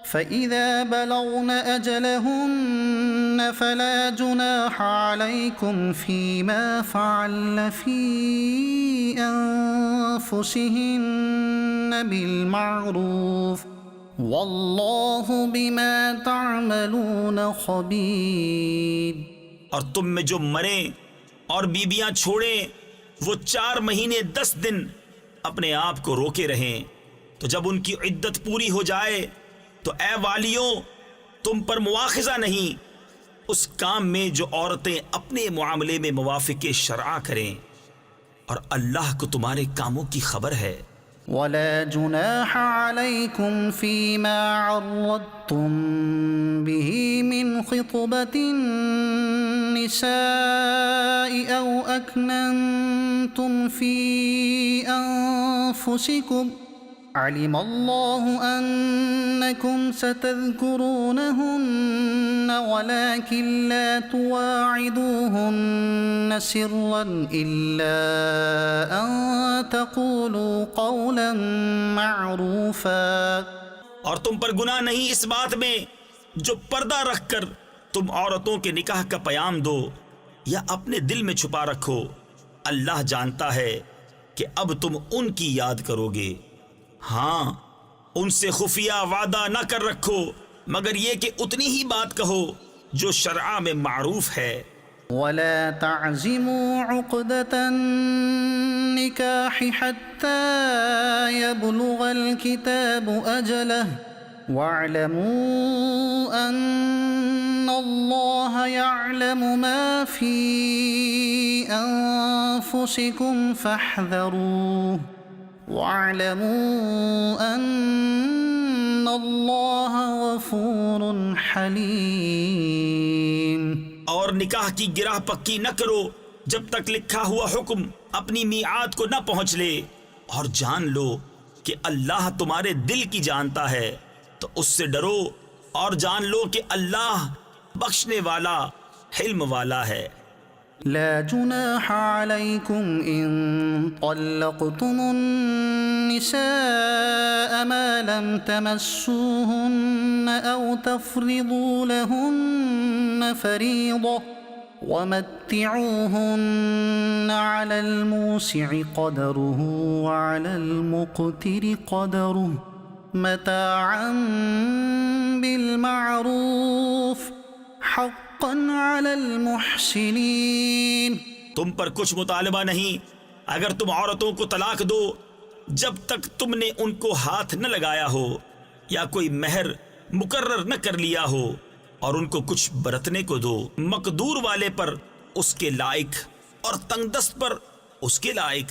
Speaker 1: فإذا بلغن أجلهن فلا جناح عليكم فيما فعلن في أنفسهن بالمعروف والله بما تعملون خبيर।
Speaker 2: और तुम में जो मरे और बीबियां छोड़ें वो 4 महीने 10 दिन अपने आप को रोके रहें, तो जब उनकी इद्दत पूरी हो जाए तो ऐ वालियों तुम पर मुआखिजा नहीं उस काम में जो औरतें अपने मुआमले में मुवाफिक शरआ करें, और अल्लाह को तुम्हारे कामों की खबर है।
Speaker 1: वला जुनाह अलैकुम फीमा अर्रदतुम बिही मिन खितबतिन निसाई औ अकनंतुम फी अनफुसिकुम अलिमल्लाहु अन्नकुम सतज़कुरूनहुन्न वलाकिन ला तुवाइदूहुन्न सिर्रन इल्ला अन तक़ूलू क़ौलन मअरूफ़ा।
Speaker 2: और तुम पर गुनाह नहीं इस बात में जो पर्दा रखकर तुम औरतों के निकाह का पयाम दो या अपने दिल में छुपा रखो। अल्लाह जानता है कि अब तुम उनकी याद करोगे। हाँ, उनसे खुफिया वादा न कर रखो मगर ये कि उतनी ही बात कहो जो शरआ में मारूफ है।
Speaker 1: वला तअज़िमू उक़दतन निकाह हत्ता यबलुगल किताबु अजलह वअलमू अन्नल्लाह यअलमु मा फ़ी अनफुसिकुम फ़हज़रूह वअलमू अन्नल्लाह गफ़ूरुन हलीम।
Speaker 2: और निकाह की गिरह पक्की न करो जब तक लिखा हुआ हुक्म अपनी मियाद को न पहुंच ले, और जान लो कि अल्लाह तुम्हारे दिल की जानता है, तो उससे डरो और जान लो कि अल्लाह बख्शने वाला हिल्म वाला है।
Speaker 1: ला जुनाह अलैकुम इन तल्लक़्तुमुन निसाअ मा लम तमस्सूहुन्न औ तफ़रिदू लहुन्न फ़रीज़ा वमत्तिऊहुन्न अलल मूसिअ क़दरुहु वअलल मुक़तिरि क़दरुहु मताअन बिलमारूफ़ हक़्क़न अलल मुहसिनीन।
Speaker 2: तुम पर कुछ मुतालबा नहीं अगर तुम औरतों को तलाक दो जब तक तुमने उनको हाथ न लगाया हो या कोई महर मुकर्रर न कर लिया हो, और उनको कुछ बरतने को दो। मकदूर वाले पर उसके लायक और तंगदस्त पर उसके लायक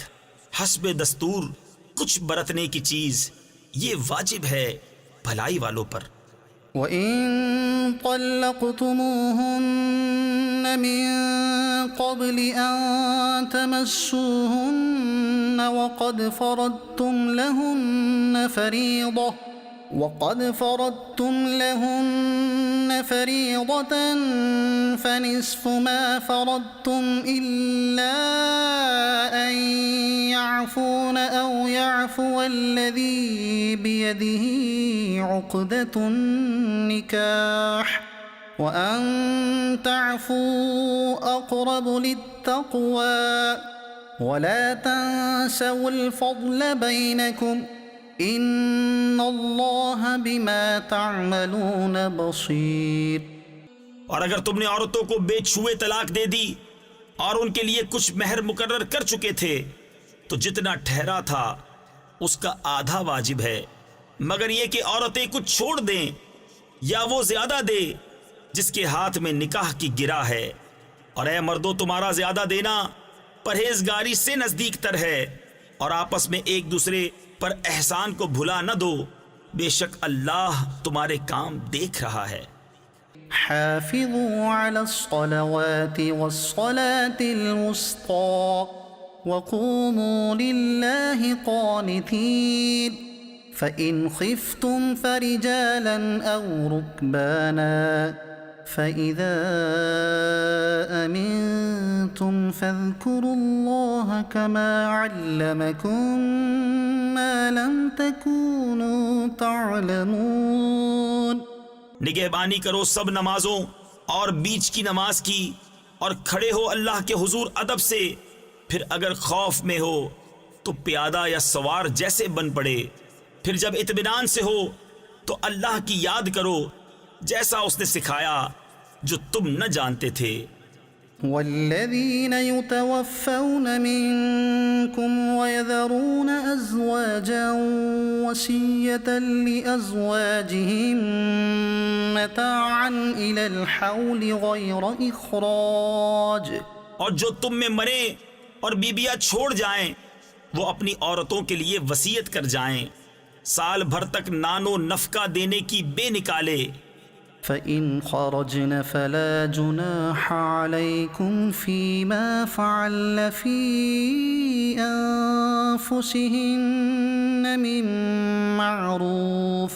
Speaker 2: हस्बे दस्तूर कुछ बरतने की चीज ये वाजिब है भलाई वालों पर।
Speaker 1: वइन तल्लक़्तुमूहुन्न मिन क़ब्लि अन तमस्सूहुन्न वक़द फ़रदतुम लहुन्न फ़रीज़तन फ़निस्फ़ु मा फ़रदतुम इल्ला अन यअफ़ून औ यअफ़ुवल्लज़ी बियदिही उक़दतुन निकाह व अन तअफ़ू अक़रबु लित्तक़वा वला तंसवुल फ़ज़्ल बैनकुम इन्नल्लाह बिमा तअमलून बसीर।
Speaker 2: और अगर तुमने औरतों को बेछुए तलाक दे दी और उनके लिए कुछ महर मुकर्रर कर चुके थे, तो जितना ठहरा था उसका आधा वाजिब है, मगर ये कि औरतें कुछ छोड़ दें या वो ज्यादा दे जिसके हाथ में निकाह की गिरा है। और ऐ मर्दों, तुम्हारा ज्यादा देना परहेजगारी से नजदीक तर है, और आपस में एक दूसरे पर एहसान को भुला न दो, बेशक अल्लाह तुम्हारे काम देख रहा है।
Speaker 1: हाफिज़ू अलस्सलावाति वस्सलातिल वुस्ता वक़ूमू लिल्लाहि क़ानितीन फ़इन ख़िफ़्तुम फ़रिजालन औ रुकबाना फ़इज़ा अमिनतुम फ़ज़्कुरुल्लाह कमा अल्लमकुम मा लम तकूनू तअलमून।
Speaker 2: निगहबानी करो सब नमाजों और बीच की नमाज की, और खड़े हो अल्लाह के हुजूर अदब से। फिर अगर खौफ में हो तो प्यादा या सवार जैसे बन पड़े। फिर जब इत्मीनान से हो तो अल्लाह की याद करो, जैसा उसने सिखाया जो तुम न जानते थे।
Speaker 1: वल्लज़ीन युतवफ़्फ़ौन मिनकुम वयज़रून अज़वाजन वसिय्यतन लिअज़वाजिहिम मताअन इलल हौल गैर इख़राज।
Speaker 2: और जो तुम में मरे और बीबियां छोड़ जाएं, वो अपनी औरतों के लिए वसीयत कर जाएं, साल भर तक नानो नफका देने की बेनिकाले।
Speaker 1: फ़इन ख़रजन फ़ला जुनाह अलैकुम फ़ीमा फ़अल्न फ़ी अनफ़ुसिहिन्न मिन मअरूफ़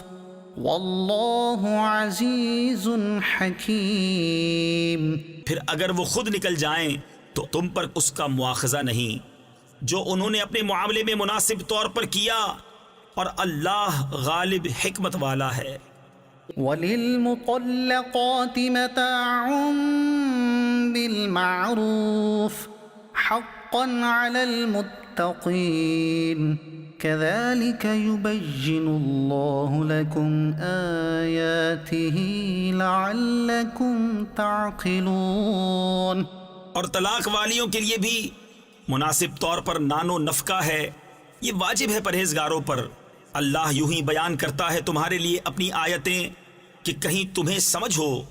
Speaker 1: वल्लाहु अज़ीज़ुन हकीम।
Speaker 2: फिर अगर वो खुद निकल जाएं तो तुम पर उसका मुआखज़ा नहीं, जो उन्होंने अपने मामले में मुनासिब तौर पर किया, और अल्लाह गालिब हिकमत वाला है।
Speaker 1: वलिलमुतल्लक़ाति मताउन बिलमारूफ हक़्क़न अलल मुत्तक़ीन कज़ालिक युबय्यिनुल्लाहु लकुम आयातिही लअल्लकुम तअक़िलून।
Speaker 2: और तलाक वालियों के लिए भी मुनासिब तौर पर नानो नफका है, ये वाजिब है परहेजगारों पर। अल्लाह यूं ही बयान करता है तुम्हारे लिए अपनी आयतें कि कहीं तुम्हें समझ हो।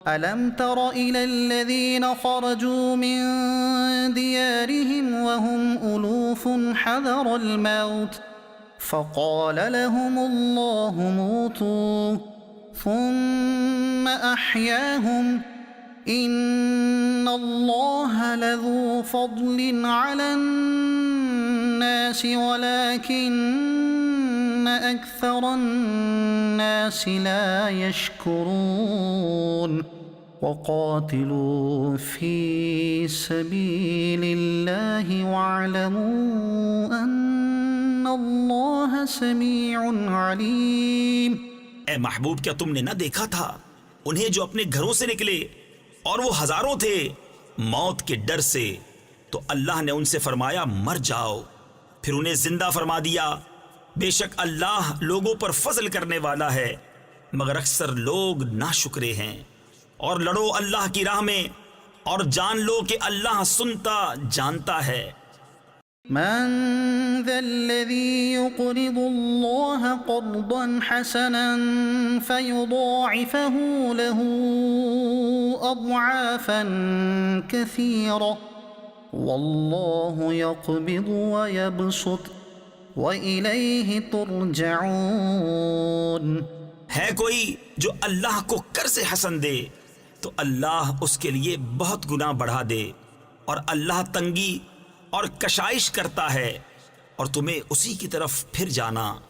Speaker 1: अलम तर इलल्लज़ीन खरजू मिन दियारिहिम वहुम उलूफुन हज़रल मौत फ़क़ाल लहुमुल्लाहु मूतू थुम्म अहयाहुम इन्नल्लाह लज़ू फ़ज़लिन अलन्नास वलाकिन्न अक्सरन्नास ला यशकुरून। वक़ातिलू फ़ी सबीलिल्लाहि वअलमू अन्नल्लाह समीउन अलीम।
Speaker 2: ए महबूब, क्या तुमने न देखा था उन्हें जो अपने घरों से निकले, और वो हजारों थे, मौत के डर से? तो अल्लाह ने उनसे फरमाया मर जाओ, फिर उन्हें जिंदा फरमा दिया। बेशक अल्लाह लोगों पर फजल करने वाला है, मगर अक्सर लोग नाशुक्रे हैं। और लड़ो अल्लाह की राह में, और जान लो कि अल्लाह सुनता जानता है।
Speaker 1: मन ज़ल्लज़ी युक़रिदुल्लाह क़र्ज़न हसनन फ़युज़ाइफ़हु लहू अज़आफ़न कसीरा वल्लाहु यक़बिज़ु व यबसुत व इलैहि तुरजऊन।
Speaker 2: है कोई जो अल्लाह को कर्ज़ हसन दे तो अल्लाह उसके लिए बहुत गुनाह बढ़ा दे, और अल्लाह तंगी और कशाइश करता है, और तुम्हें उसी की तरफ फिर जाना।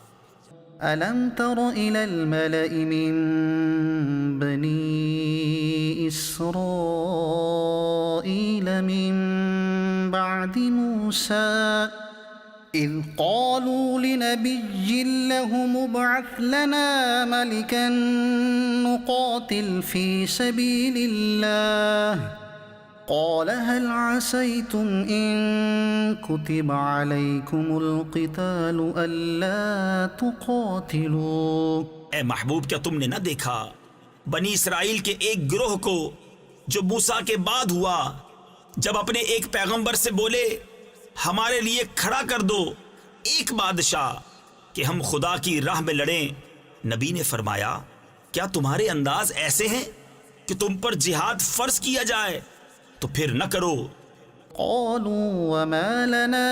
Speaker 1: अलम तर इलल मलइ मिन बनी इस्राईल मिन बअदि मूसा इज़ क़ालू लिनबिय्यिन लहु मुब्अथ लना मलिकन नुक़ातिल फ़ी सबीलिल्लाह क़ाल हल असैतुम इन कुतिब अलैकुमुल क़ितालु अल्ला तुक़ातिलू।
Speaker 2: ए महबूब, क्या तुमने न देखा बनी इसराइल के एक गिरोह को जो मूसा के बाद हुआ, जब अपने एक पैगंबर से बोले हमारे लिए खड़ा कर दो एक बादशाह कि हम खुदा की राह में लड़ें। नबी ने फरमाया, क्या तुम्हारे अंदाज ऐसे हैं कि तुम पर जिहाद फर्ज किया जाए? तो फिर न करो।
Speaker 1: क़ालू वमा लना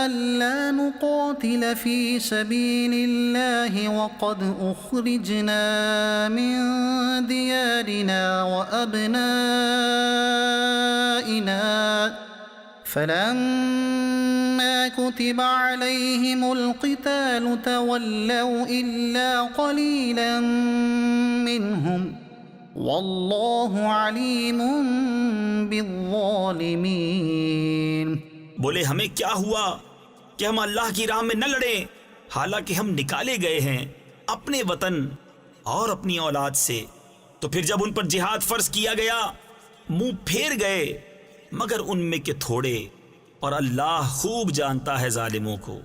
Speaker 1: अल्ला नुक़ातिल फ़ी सबीलिल्लाहि वक़द उख़रिजना मिन दियारिना व अब्नाइना फलम्मा कुतिबा अलैहिमुल क़ितालु तवल्लौ इल्ला क़लीलन मिनहुम वल्लाहु अलीमुम बिज़्ज़ालिमीन।
Speaker 2: बोले हमें क्या हुआ कि हम अल्लाह की राह में न लड़े, हालांकि हम निकाले गए हैं अपने वतन और अपनी औलाद से। तो फिर जब उन पर जिहाद फर्ज किया गया मुंह फेर गए मगर उनमें के थोड़े, और अल्लाह खूब जानता है जालिमों को।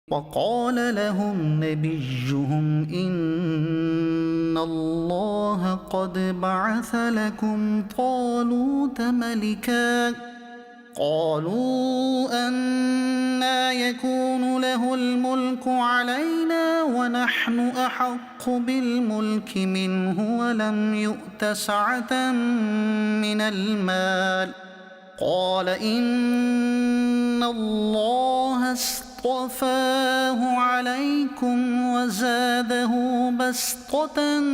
Speaker 1: वक़ाल लहुम नबिय्युहुम इन्नल्लाह क़द बअस लकुम तालूत मलिका क़ालू अन्ना यकूनु लहुल मुल्कु अलैना व नहनु अहक्कु बिल मुल्कि मिन्हु व लम युअत सअतन मिनल माल क़ाल इन्नल्लाह अस्तफ़ाहु अलैकुम व ज़ादहु बस्ततन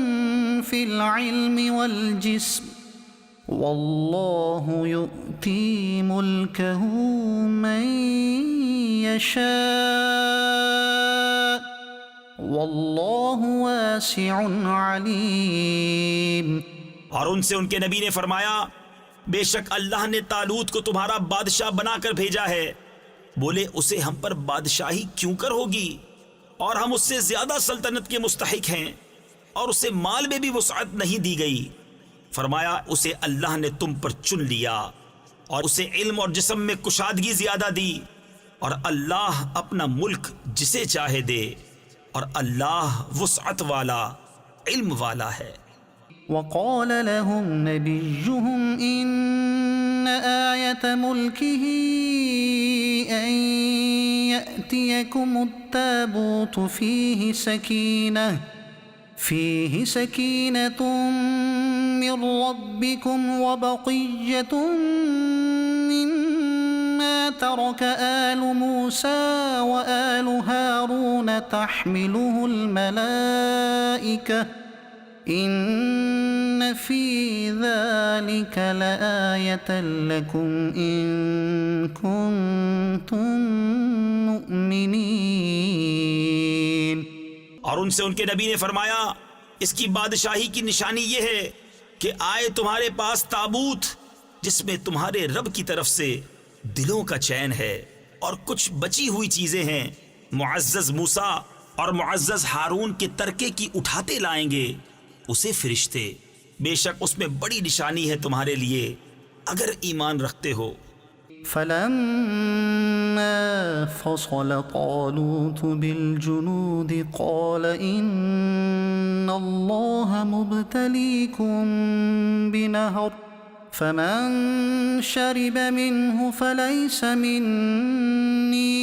Speaker 1: फ़िल इल्मि वल जिस्म वल्लाहु युअती मुल्कहु मन यशा वल्लाहु वासिउन अलीम।
Speaker 2: और उनसे उनके नबी ने फरमाया, बेशक अल्लाह ने तालूत को तुम्हारा बादशाह बनाकर भेजा है। बोले उसे हम पर बादशाही क्यों कर होगी, और हम उससे ज्यादा सल्तनत के मुस्तहिक हैं, और उसे माल में भी वुसअत नहीं दी गई। फरमाया उसे अल्लाह ने तुम पर चुन लिया और उसे इल्म और जिस्म में कुशादगी ज्यादा दी, और अल्लाह अपना मुल्क जिसे चाहे दे, और अल्लाह वुसअत वाला इल्म वाला है।
Speaker 1: वक़ाल लहुम नबिय्युहुम इन्न आयत मुल्किही अन यअतियकुमुत ताबूतु फ़ीहि सकीनतुम मिर रब्बिकुम व बक़िय्यतुम मिम्मा तरक आलु मूसा व आलु हारून तहमिलुहुल मलाइका इन्न फ़ी ज़ालिक लआयतन लकुम इन कुन्तुम मुअमिनीन।
Speaker 2: और उनसे उनके नबी ने फरमाया, इसकी बादशाही की निशानी ये है कि आए तुम्हारे पास ताबूत जिसमें तुम्हारे रब की तरफ से दिलों का चैन है और कुछ बची हुई चीजें हैं। मुअज़्ज़ज़ मूसा और मुअज़्ज़ज़ हारून के तरके की उठाते लाएंगे उसे फरिश्ते। बेशक उसमें बड़ी निशानी है तुम्हारे लिए अगर ईमान रखते हो।
Speaker 1: फलम्मा फ़सल तालूत बिलजुनूद क़ाल इन्नल्लाह मुब्तलीकुम बिनहर फमन शरिब मिन्हु फलैस मिन्नी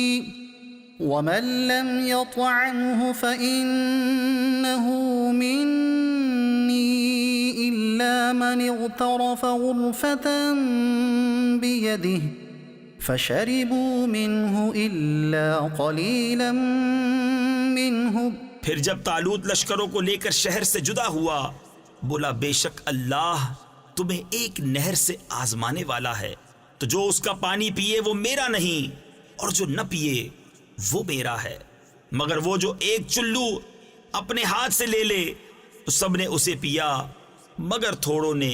Speaker 1: वमन लम यतअमहु फ़इन्नहु मिन्नी इल्ला मन इग़तरफ़ ग़ुरफ़तन बियदिहि फ़शरिबू मिन्हु इल्ला क़लीलन मिन्हुम।
Speaker 2: फिर जब तालूत लश्करों को लेकर शहर से जुदा हुआ, बोला बेशक अल्लाह तुम्हें एक नहर से आजमाने वाला है, तो जो उसका पानी पिए वो मेरा नहीं, और जो न पिए वो मेरा है, मगर वो जो एक चुल्लू अपने हाथ से ले ले तो सबने उसे पिया मगर थोड़ों ने।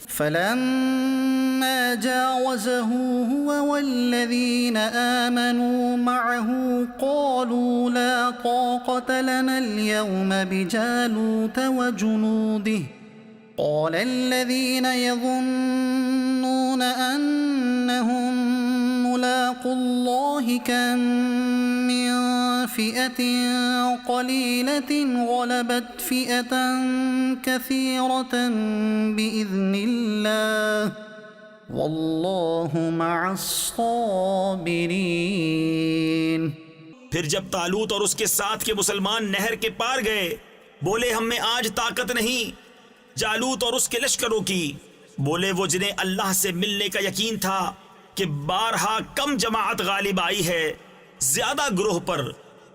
Speaker 1: फलम्मा जावज़हु हुव वल्लज़ीना आमनू मअहु क़ालू ला ताक़त लना अल-यौम बिजालूत व जुनूदिहि क़ाल अल्लज़ीना यज़ुन्नून अन्नहुम मुलाक़ुल्लाहि कम मिन फ़िअतिन क़लीलतिन ग़लबत फ़िअतन कसीरतन बिइज़्निल्लाह वल्लाहु मअस-साबिरीन।
Speaker 2: फिर जब तालूत और उसके साथ के मुसलमान नहर के पार गए, बोले हम में आज ताकत नहीं जालूत और उसके लश्करों की। बोले वो जिन्हें अल्लाह से मिलने का यकीन था कि बारहा कम जमाअत गालिब आई है ज्यादा ग्रोह पर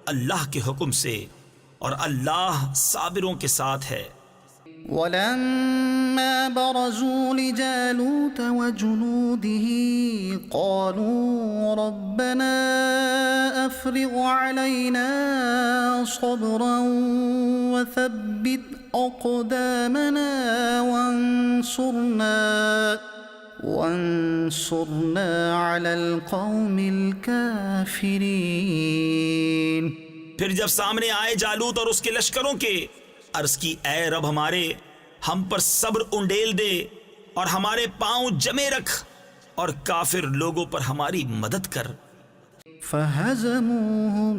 Speaker 2: अल्लाह के हुक्म से, और अल्लाह साबिरों के साथ है।
Speaker 1: वलम्मा बरज़ू लिजालूत वजुनूदिही क़ालू रब्बना अफ़्रिग़ अलैना सब्रन वथब्बित अक़दामना वंसुरना अलल क़ौमिल काफ़िरीन।
Speaker 2: फिर जब सामने आए जालूत और उसके लश्करों के, अर्ज की ऐ रब हमारे, हम पर सब्र उंडेल दे और हमारे पांव जमे रख और काफिर लोगों पर हमारी मदद कर।
Speaker 1: फहज़मूहुम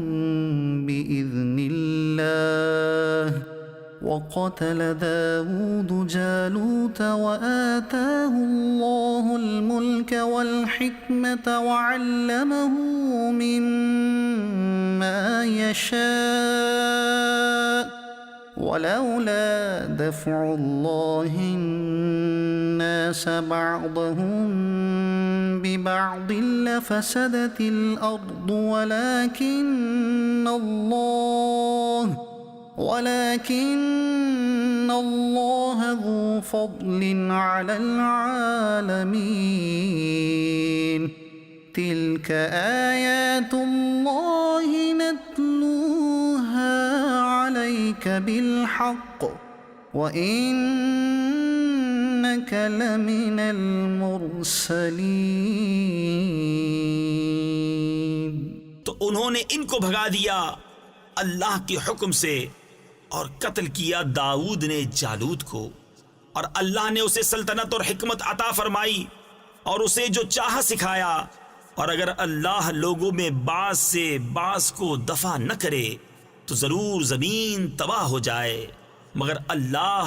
Speaker 1: बिइज़्निल्लाह वक़तल दाऊद जालूत वआताहुल्लाहुल मुल्क वल हिकमत वअल्लमहु मिम्मा यशा वलौला दफ़उल्लाहि अन्नास बअदहुम बिबअदिन लफ़सदतिल अर्दु वलाकिन्नल्लाह ज़ू फ़ज़लिन अलल आलमीन। तिल्क आयातुल्लाहि नत्लूहा अलैक बिलहक़्क़ व इन्नक लमिनल मुरसलीन।
Speaker 2: तो उन्होंने इनको भगा दिया अल्लाह के हुक्म से और कत्ल किया दाऊद ने जालूत को, और अल्लाह ने उसे सल्तनत और हिकमत अता फरमाई और उसे जो चाह सिखाया। और अगर अल्लाह लोगों में बास से बास को दफा न करे तो जरूर जमीन तबाह हो जाए, मगर अल्लाह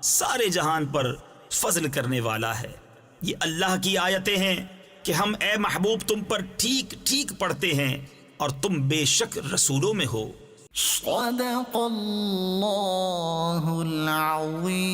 Speaker 2: सारे जहान पर फजल करने वाला है। ये अल्लाह की आयतें हैं कि हम ए महबूब तुम पर ठीक ठीक पढ़ते हैं और तुम बेशक रसूलों में हो।
Speaker 1: सदक़ल्लाहुल अज़ीम।